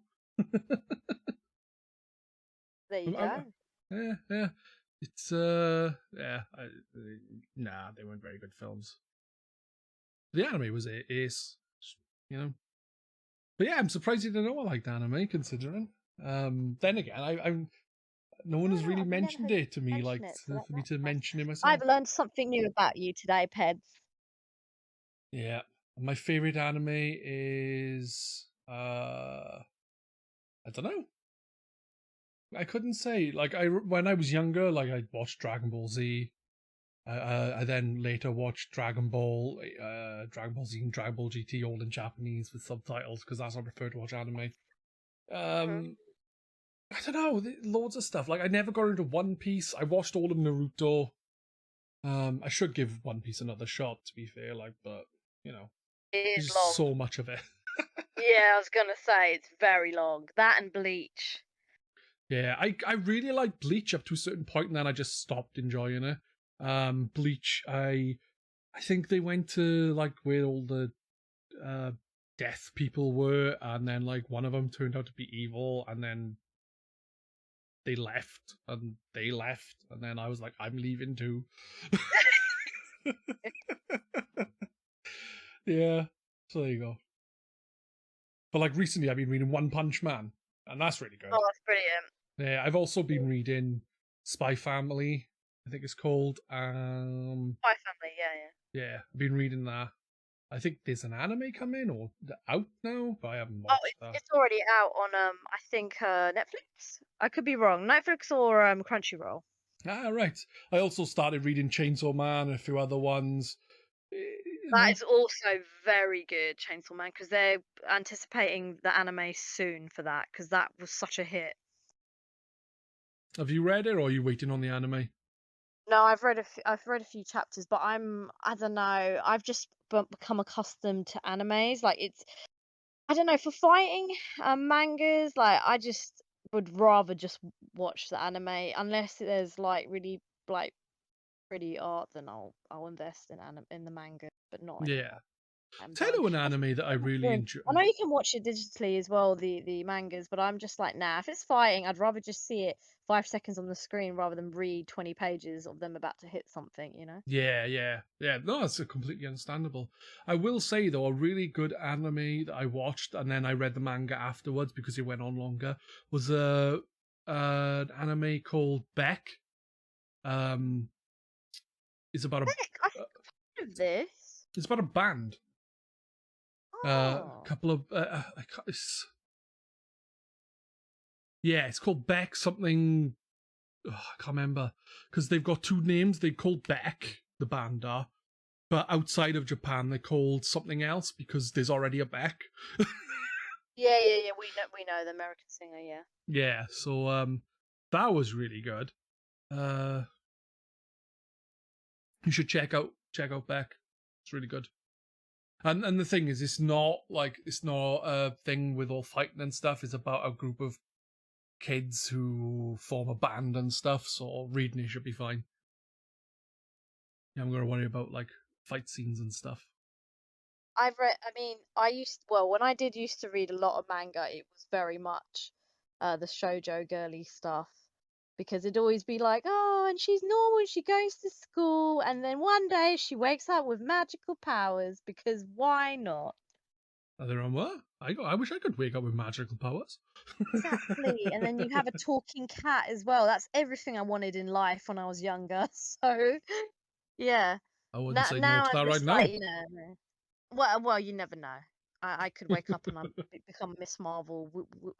There you go. Yeah. It's nah, they weren't very good films. The anime was ace, you know. But yeah, I'm surprised you didn't know I liked anime, considering. Then again, I'm no one has really I've never mentioned heard it to me, mention like it, so for me that's to nice. mention it myself. I've learned something new about you today, Pedz. Yeah, my favorite anime is I don't know. I couldn't say. Like when I was younger, like I watched Dragon Ball Z. I then later watched Dragon Ball Z, and Dragon Ball GT, all in Japanese with subtitles because that's how I prefer to watch anime. Mhm. I don't know, loads of stuff. Like I never got into One Piece. I watched all of Naruto. I should give One Piece another shot, to be fair. Like, but you know, It there's is just long. so much of it. Yeah, I was gonna say it's very long. That and Bleach. Yeah, I really liked Bleach up to a certain point, and then I just stopped enjoying it. Bleach, I think they went to like where all the uh death people were, and then like one of them turned out to be evil, and then they left, and then I was like, I'm leaving too. Yeah, so there you go. But like recently, I've been reading One Punch Man, and that's really good. Oh, that's brilliant. Yeah, I've also been reading Spy Family, I think it's called. My family, yeah. Yeah, I've been reading that. I think there's an anime coming or out now, but I haven't Oh, watched that. it's already out on I think Netflix. I could be wrong. Netflix or Crunchyroll. Ah, right. I also started reading Chainsaw Man and a few other ones. That is also very good, Chainsaw Man, because they're anticipating the anime soon for that, because that was such a hit. Have you read it, or are you waiting on the anime? No, I've read a few chapters, but I don't know. I've just become accustomed to animes. Like I don't know, for fighting mangas. Like I just would rather just watch the anime unless there's like really like pretty art. Then I'll invest in the manga, but not Yeah. anymore. I'm Tell done. you an anime that I really enjoy. I know you can watch it digitally as well, the mangas, but I'm just like, nah. If it's fighting, I'd rather just see it 5 seconds on the screen rather than read 20 pages of them about to hit something. You know. Yeah. No, that's completely understandable. I will say though, a really good anime that I watched and then I read the manga afterwards because it went on longer was an anime called Beck. Um, it's about Heck, I think I've heard of this. it's about a band. A Oh. couple of yeah, it's called Beck something. Oh, I can't remember because they've got two names. They called Beck, the band are, but outside of Japan they're called something else because there's already a Beck. Yeah. We know the American singer. Yeah. Yeah, so that was really good. You should check out Beck. It's really good. And the thing is, it's not a thing with all fighting and stuff. It's about a group of kids who form a band and stuff. So reading it should be fine. Yeah, I'm gonna worry about like fight scenes and stuff. I've read. I mean, when I did used to read a lot of manga, it was very much the shoujo girly stuff because it'd always be like, oh, and she's normal, she goes to school, and then one day she wakes up with magical powers because why not? Are they on what? I wish I could wake up with magical powers. Exactly. And then you have a talking cat as well. That's everything I wanted in life when I was younger. So, yeah. I wouldn't Now, say no now to I'm that right just like, now. well, you never know. I could wake up and become Miss Marvel.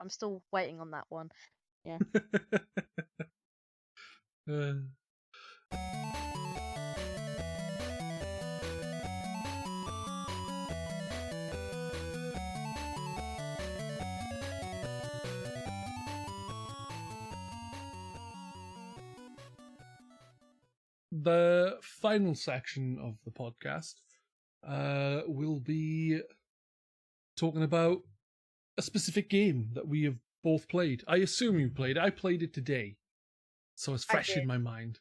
I'm still waiting on that one. Yeah. Uh, the final section of the podcast will be talking about a specific game that we have both played. I assume you played it. I played it today, so it's I fresh in did. my mind.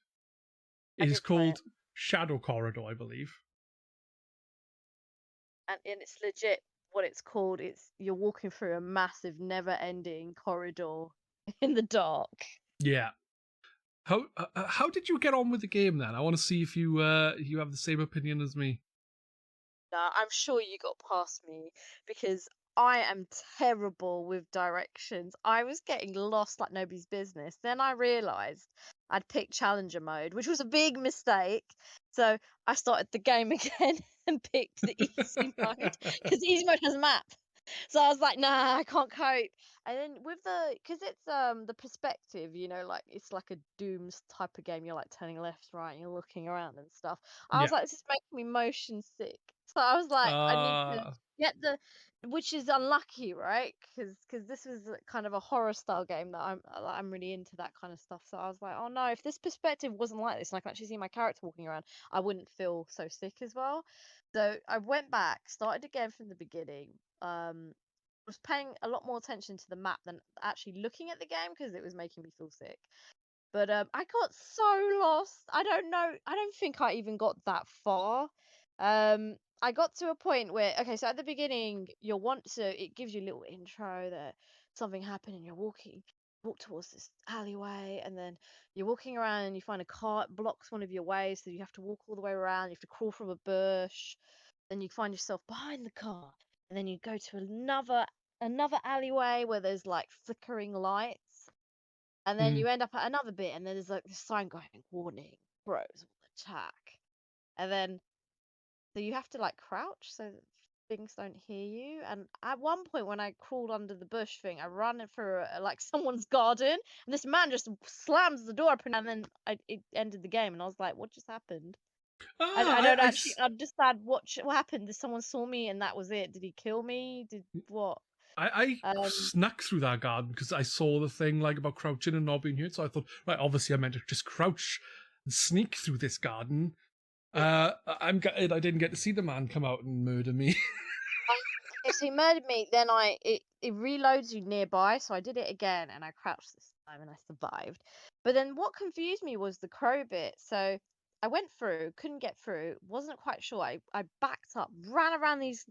I It is did play called Shadow Corridor, I believe. and it's legit what it's called. It's you're walking through a massive, never-ending corridor in the dark. Yeah. How did you get on with the game then? I want to see if you have the same opinion as me. Now, I'm sure you got past me because I am terrible with directions. I was getting lost like nobody's business. Then I realized I'd picked challenger mode, which was a big mistake. So I started the game again and picked the easy mode because easy mode has a map. So I was like, nah, I can't cope. And then with because it's the perspective, like it's like a Dooms type of game. You're like turning left, right, and you're looking around and stuff. I was Yeah. like, this is making me motion sick. So I was like, I need to get which is unlucky, right? Because this was kind of a horror style game that I'm really into that kind of stuff. So I was like, oh no, if this perspective wasn't like this and I can actually see my character walking around, I wouldn't feel so sick as well. So I went back, started again from the beginning. Was paying a lot more attention to the map than actually looking at the game because it was making me feel sick. But I got so lost. I don't know. I don't think I even got that far. I got to a point where, okay, so at the beginning, it gives you a little intro that something happened and walk towards this alleyway, and then you're walking around and you find a car blocks one of your ways, so you have to walk all the way around. You have to crawl from a bush. Then you find yourself behind the car, and then you go to another alleyway where there's like flickering lights, and then you end up at another bit, and then there's like this sign going, "Warning, crows will attack." And then so you have to like crouch so that things don't hear you. And at one point, when I crawled under the bush thing, I ran through like someone's garden, and this man just slams the door open, and then it ended the game, and I was like, "What just happened?" I don't actually understand what happened. Did someone saw me and that was it? Did he kill me? Did what? I snuck through that garden because I saw the thing like about crouching and not being hurt. So I thought, right, obviously I meant to just crouch and sneak through this garden. I'm gutted I didn't get to see the man come out and murder me. So he murdered me. Then it reloads you nearby, so I did it again, and I crouched this time, and I survived. But then what confused me was the crow bit. So I went through, couldn't get through, wasn't quite sure. I backed up, ran around these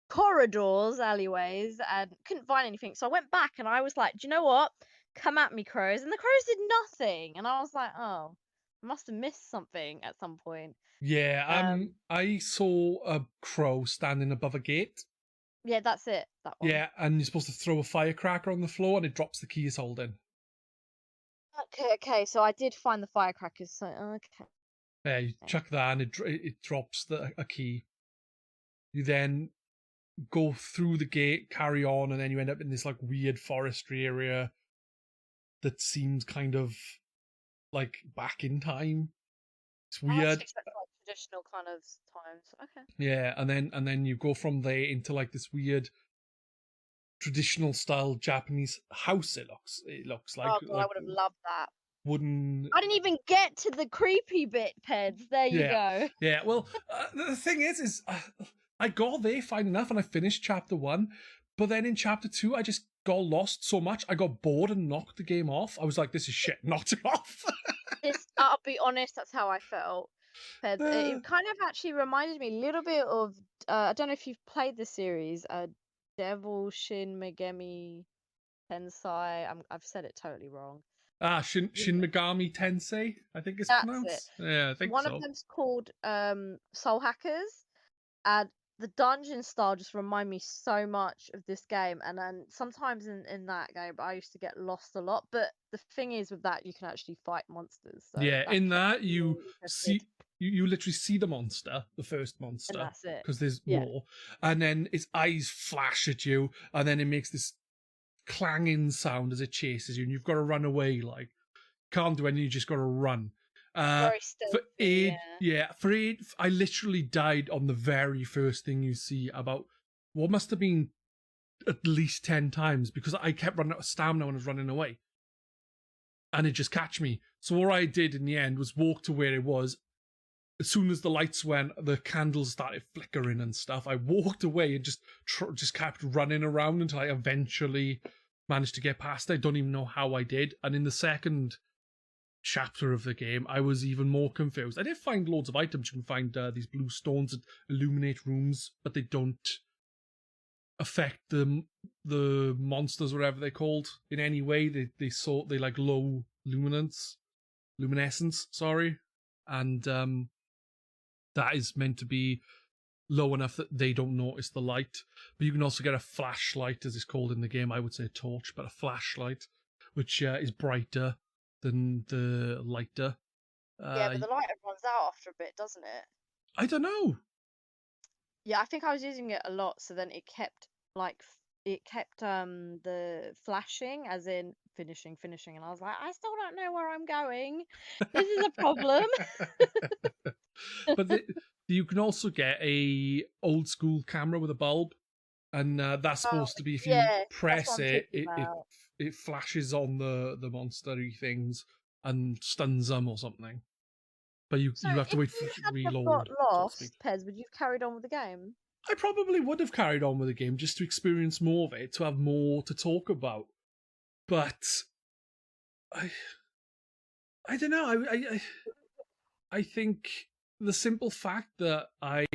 corridors, alleyways, and couldn't find anything. So I went back, and I was like, do you know what? Come at me, crows. And the crows did nothing, and I was like, oh, I must have missed something at some point. Yeah, I saw a crow standing above a gate. Yeah, that's it. That one. Yeah, and you're supposed to throw a firecracker on the floor, and it drops the key it's holding. Okay. So I did find the firecrackers. So okay. Yeah, you chuck that, and it drops a key. You then go through the gate, carry on, and then you end up in this like weird forestry area that seems kind of like back in time. It's weird. Expect like traditional kind of times. Okay. Yeah, and then you go from there into like this weird traditional style Japanese house. It looks like. Oh god, I would have loved that. Wooden. I didn't even get to the creepy bit, Pedz. There you go. Yeah. Well, the thing is I got there fine enough, and I finished chapter 1, but then in chapter 2, I just got lost so much, I got bored and knocked the game off. I was like, "This is shit." Knocked it off. I'll be honest, that's how I felt. Pedz. It kind of actually reminded me a little bit of I don't know if you've played the series, Devil Shin Megami Tensei. I've said it totally wrong. Shin Megami Tensei, I think it's pronounced. Yeah, I think one of them's called Soul Hackers, and the dungeon style just remind me so much of this game. And then sometimes in that game, I used to get lost a lot. But the thing is, with that, you can actually fight monsters. So yeah, in that you see. You literally see the monster, the first monster, and that's it. Because there's more, and then its eyes flash at you, and then it makes this clanging sound as it chases you, and you've got to run away. Like, can't do anything, you just got to run. Very stealthy, for aid, I literally died on the very first thing you see. About what must have been at least 10 times because I kept running out of stamina when I was running away, and it just catch me. So what I did in the end was walk to where it was. As soon as the lights went, the candles started flickering and stuff. I walked away and just kept running around until I eventually managed to get past it. I don't even know how I did. And in the second chapter of the game, I was even more confused. I did find loads of items. You can find these blue stones that illuminate rooms, but they don't affect the monsters, whatever they're called, in any way. They like low luminescence. Sorry, and that is meant to be low enough that they don't notice the light. But you can also get a flashlight, as it's called in the game. I would say a torch, but a flashlight, which is brighter than the lighter. Yeah, but the lighter runs out after a bit, doesn't it? I don't know. Yeah, I think I was using it a lot, so then it kept the flashing, as in finishing, and I was like, I still don't know where I'm going. This is a problem. But you can also get a old school camera with a bulb, and that's supposed to be, if you press it, it flashes on the monstery things and stuns them or something. But you have to wait for it to reload. Got lost, Pedz, would you have carried on with the game? I probably would have carried on with the game just to experience more of it, to have more to talk about. But I don't know. I think the simple fact that I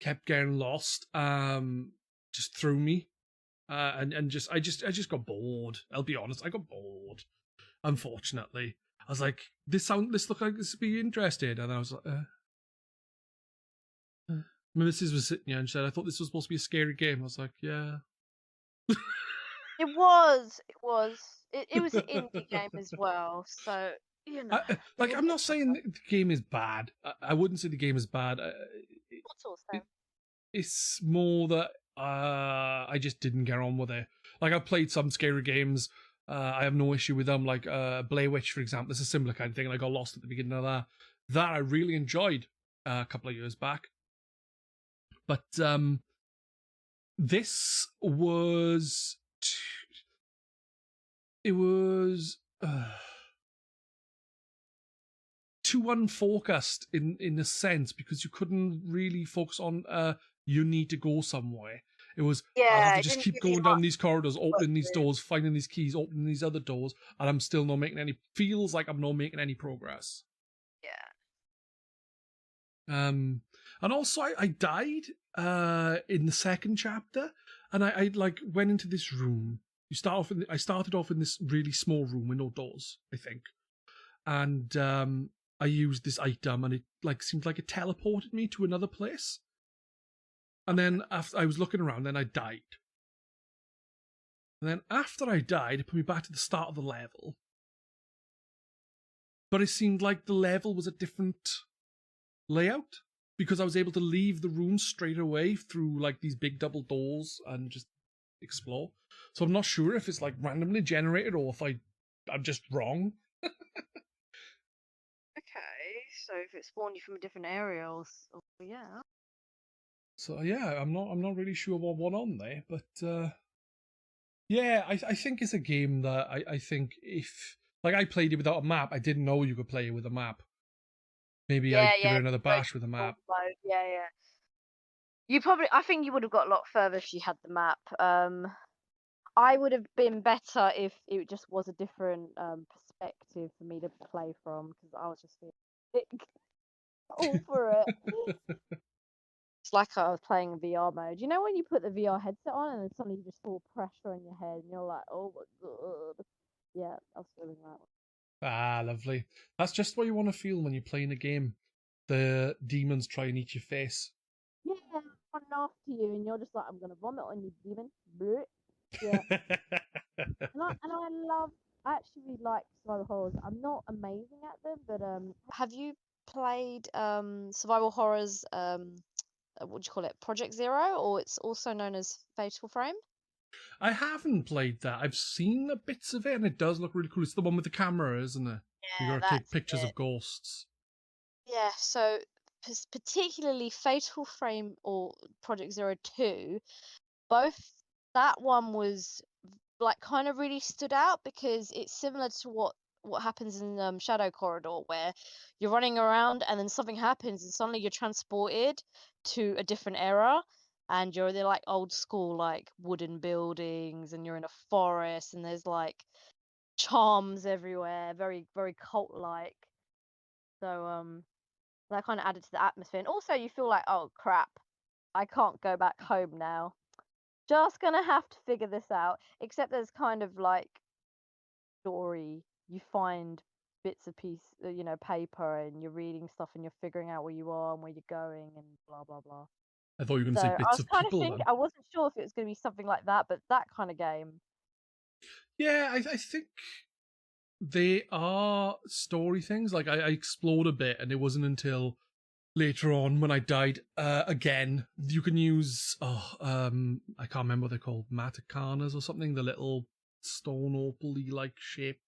kept getting lost just threw me, and I just got bored. I'll be honest, I got bored. Unfortunately, I was like, this looked like this would be interesting, and I was like, my missus was sitting here and she said, I thought this was supposed to be a scary game. I was like, yeah. It was an indie game as well, so you know. I'm not saying the game is bad. I wouldn't say the game is bad. It's more that I just didn't get on with it. Like, I've played some scary games. I have no issue with them. Like Blair Witch, for example. It's a similar kind of thing. And I got lost at the beginning of that. That I really enjoyed a couple of years back. But this was... It was... too unfocused in a sense, because you couldn't really focus on you need to go somewhere. It was, I have to just keep going down these corridors, opening these doors, finding these keys, opening these other doors, and I'm still not making any... Feels like I'm not making any progress. Yeah. And also I died in the second chapter, and I like went into this room. I started off in this really small room with no doors, I think. And I used this item, and it like seemed like it teleported me to another place. And then after I was looking around, then I died. And then after I died, it put me back to the start of the level. But it seemed like the level was a different layout, because I was able to leave the room straight away through like these big double doors and just explore. So I'm not sure if it's like randomly generated or if I'm just wrong. Okay, so if it spawned you from a different area, or yeah. So yeah, I'm not really sure what went on there, but yeah, I think it's a game that I think if, like, I played it without a map. I didn't know you could play it with a map. Maybe I'd give it another bash with a map. Yeah. I think you would have got a lot further if you had the map. I would have been better if it just was a different perspective for me to play from, because I was just feeling all for it. It's like I was playing VR mode. You know when you put the VR headset on and then suddenly you just feel pressure on your head and you're like, oh my god. Yeah, I was feeling that. Ah, lovely. That's just what you want to feel when you're playing a game. The demons try and eat your face. Yeah, running after you, and you're just like, I'm gonna vomit on you, demon. Blech. Yeah. I actually really like survival horrors. I'm not amazing at them, but have you played survival horrors? What do you call it? Project Zero, or it's also known as Fatal Frame? I haven't played that. I've seen the bits of it, and it does look really cool. It's the one with the camera, isn't it? Yeah, you gotta take pictures of ghosts. Yeah, so particularly Fatal Frame or Project Zero 2, both, that one was like kind of really stood out because it's similar to what happens in Shadow Corridor, where you're running around and then something happens and suddenly you're transported to a different era, and you're in the like old school like wooden buildings, and you're in a forest, and there's like charms everywhere, very very cult like. So that kind of added to the atmosphere, and also you feel like, oh crap, I can't go back home now. Just gonna have to figure this out. Except there's kind of like story. You find bits of paper, and you're reading stuff, and you're figuring out where you are and where you're going, and blah blah blah. I thought you were going to So say I bits was of kind of people thinking, then. I wasn't sure if it was going to be something like that, but that kind of game. Yeah, I think they are story things. Like I explored a bit, and it wasn't until later on when I died again. You can use I can't remember what they're called, matacanas or something. The little stone opal-y like shaped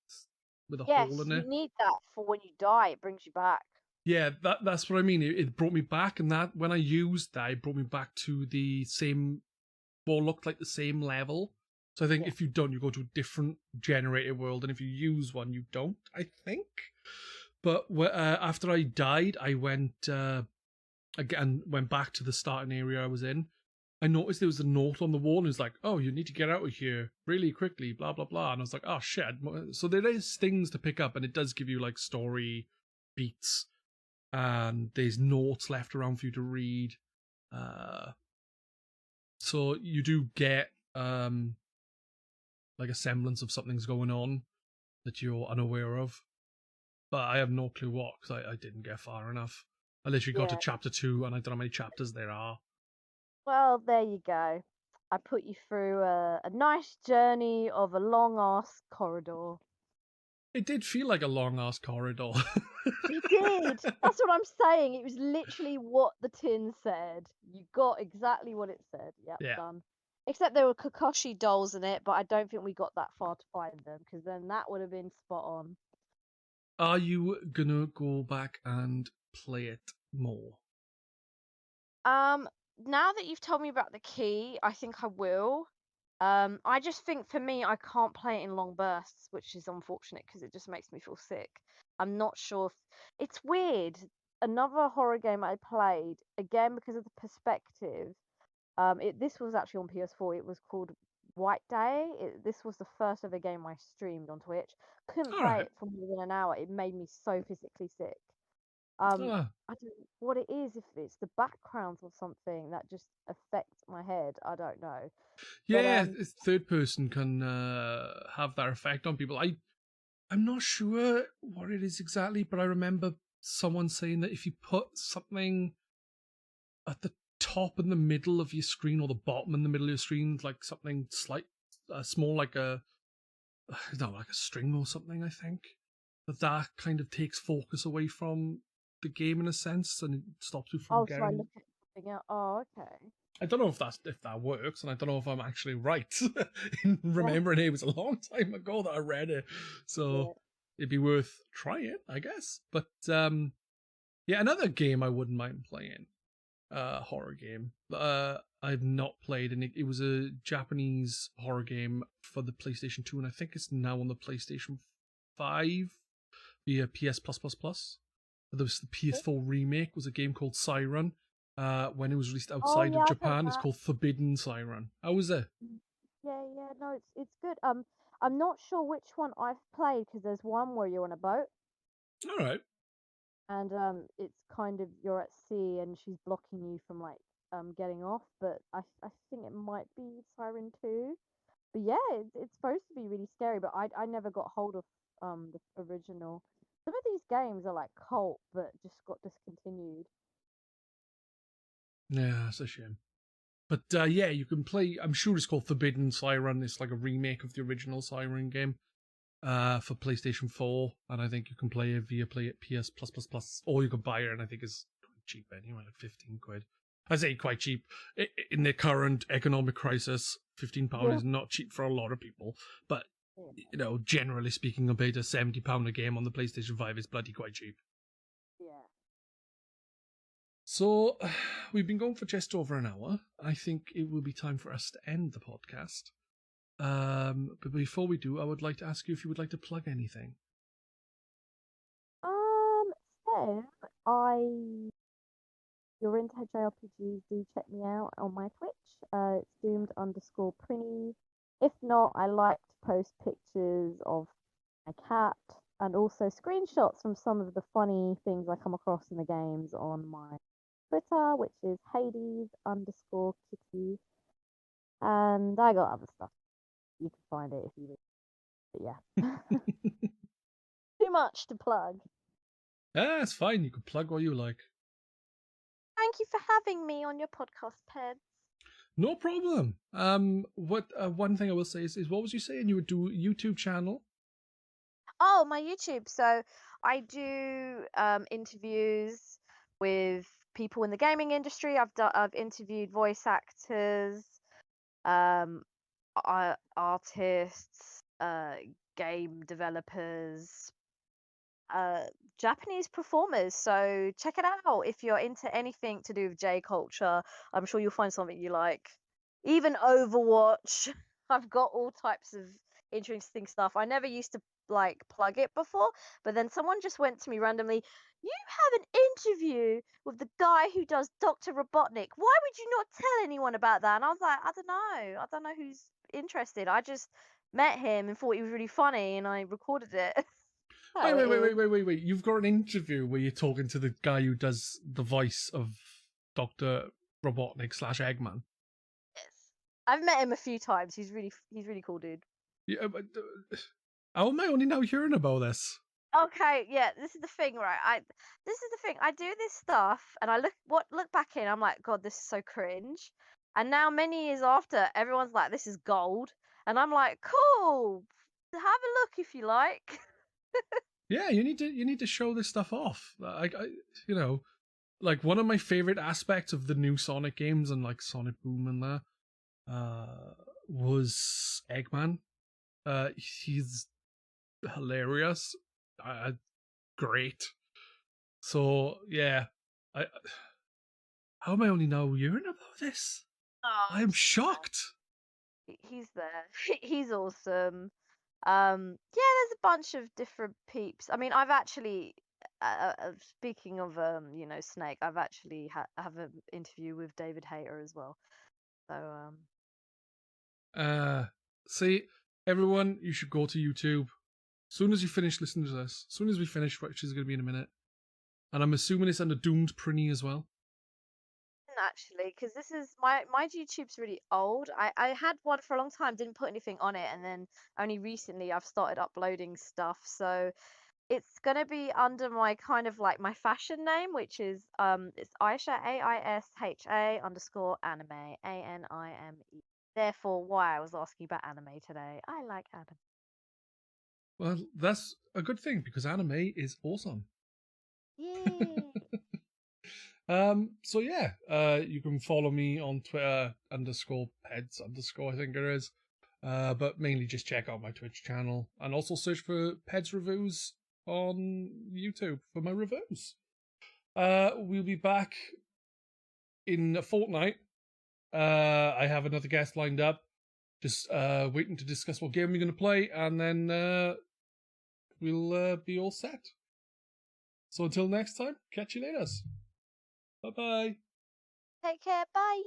with a hole Yes, in you it. need that for when you die. It brings you back. Yeah, that's what I mean. It brought me back, and that when I used that, it brought me back to the same, what looked like the same level. So I think Yeah. if you don't, you go to a different generated world, and if you use one, you don't. I think. But after I died, I went again, went back to the starting area I was in. I noticed there was a note on the wall, and it's like, "Oh, you need to get out of here really quickly." Blah blah blah. And I was like, "Oh shit!" So there is things to pick up, and it does give you like story beats, and there's notes left around for you to read. So you do get like a semblance of something's going on that you're unaware of. But I have no clue what, because I didn't get far enough. I literally got to Yeah. chapter 2, and I don't know how many chapters there are. Well, there you go. I put you through a nice journey of a long ass corridor. It did feel like a long ass corridor. It did. That's what I'm saying. It was literally what the tin said. You got exactly what it said. Yep, Yeah. done. Except there were Kakashi dolls in it, but I don't think we got that far to find them, because then that would have been spot on. Are you gonna go back and play it more? Now that you've told me about the key, I think I will. I just think for me, I can't play it in long bursts, which is unfortunate because it just makes me feel sick. I'm not sure if it's weird. Another horror game I played, again because of the perspective. This was actually on PS4. It was called White Day. This was the first ever game I streamed on Twitch. Couldn't All play right. it for more than an hour. It made me so physically sick. Ah, I don't know what it is, if it's the backgrounds or something that just affects my head. I don't know. But yeah, third person can have that effect on people. I'm not sure what it is exactly, but I remember someone saying that if you put something at the top and the middle of your screen, or the bottom and the middle of your screen, like something slight, small, like a, no, like a string or something, I think that kind of takes focus away from the game in a sense, and it stops you from oh, so I getting. look at something else. Oh, okay. I don't know if that works, and I don't know if I'm actually right in Yeah, remembering it was a long time ago that I read it, so yeah. it'd be worth trying, I guess. But yeah, another game I wouldn't mind playing, horror game. I've not played, and it was a Japanese horror game for the PlayStation 2, and I think it's now on the PlayStation 5 via PS Plus Plus Plus. There was the PS4 remake, was a game called Siren. When it was released Oh, outside yeah, of I got Japan, it's that. called Forbidden Siren. How was it? Yeah, yeah. No, it's good. I'm not sure which one I've played because there's one where you're on a boat All right. and it's kind of you're at sea and she's blocking you from like getting off. But I think it might be Siren 2. But yeah, it's supposed to be really scary, but I never got hold of the original. Some of these games are like cult, but just got discontinued. Yeah, that's a shame. But yeah, you can play. I'm sure it's called Forbidden Siren. It's like a remake of the original Siren game for PlayStation 4, and I think you can play it via PS Plus Plus Plus, or you can buy it, and I think it's quite cheap anyway, like 15 quid. I say quite cheap in the current economic crisis. £15 Yeah, is not cheap for a lot of people, but yeah, you know, generally speaking, compared to £70 a game on the PlayStation 5, is bloody quite cheap. yeah. So, we've been going for just over an hour. I think it will be time for us to end the podcast. But before we do, I would like to ask you if you would like to plug anything. So I you're into JRPGs, do check me out on my Twitch. It's Doomed_Prinny. If not, I like to post pictures of my cat and also screenshots from some of the funny things I come across in the games on my Twitter, which is Hades_Kitty. And I got other stuff. You can find it if you. But yeah. too much to plug. Yeah, it's fine. You can plug what you like. Thank you for having me on your podcast, Pedz. No problem. What one thing I will say is what was you saying? You would do a YouTube channel? Oh, my YouTube. So I do interviews with people in the gaming industry. I've interviewed voice actors, um, artists, game developers, uh, Japanese performers. So check it out if you're into anything to do with J culture. I'm sure you'll find something you like. Even Overwatch. I've got all types of interesting stuff. I never used to like plug it before, but then someone just went to me randomly. You have an interview with the guy who does Dr. Robotnik. Why would you not tell anyone about that? And I was like, I don't know. I don't know who's interested. I just met him and thought he was really funny, and I recorded it. How it is. Wait. You've got an interview where you're talking to the guy who does the voice of Dr. Robotnik / Eggman. Yes. I've met him a few times. He's really cool, dude. Yeah, but how am I only now hearing about this? Okay, yeah, this is the thing, right? I do this stuff and I look back in, I'm like, God, this is so cringe. And now many years after, everyone's like, this is gold. And I'm like, cool. Have a look if you like. Yeah, you need to show this stuff off. You know, like one of my favorite aspects of the new Sonic games and like Sonic Boom and that was Eggman. He's hilarious. Great. So yeah, I how am I only now hearing about this? Oh, I am shocked. he's there. He's awesome. Yeah, there's a bunch of different peeps. I mean, I've actually, speaking of Snake, I've actually have an interview with David Hayter as well. So See, everyone, you should go to YouTube. As soon as you finish listening to this, as soon as we finish, which is going to be in a minute, and I'm assuming it's under Doomed Prinny as well. actually, because this is my YouTube's really old. I had one for a long time, didn't put anything on it, and then only recently I've started uploading stuff. So it's gonna be under my kind of like my fashion name, which is it's Aisha AISHA_anime ANIME. Therefore, why I was asking about anime today. I like anime. Well, that's a good thing because anime is awesome. Yay! So yeah, you can follow me on Twitter _Pedz_ I think it is. But mainly just check out my Twitch channel and also search for Pedz Reviews on YouTube for my reviews. We'll be back in a fortnight. I have another guest lined up. Just waiting to discuss what game we're going to play, and then we'll be all set. So until next time, catch you later. Bye-bye. Take care. Bye.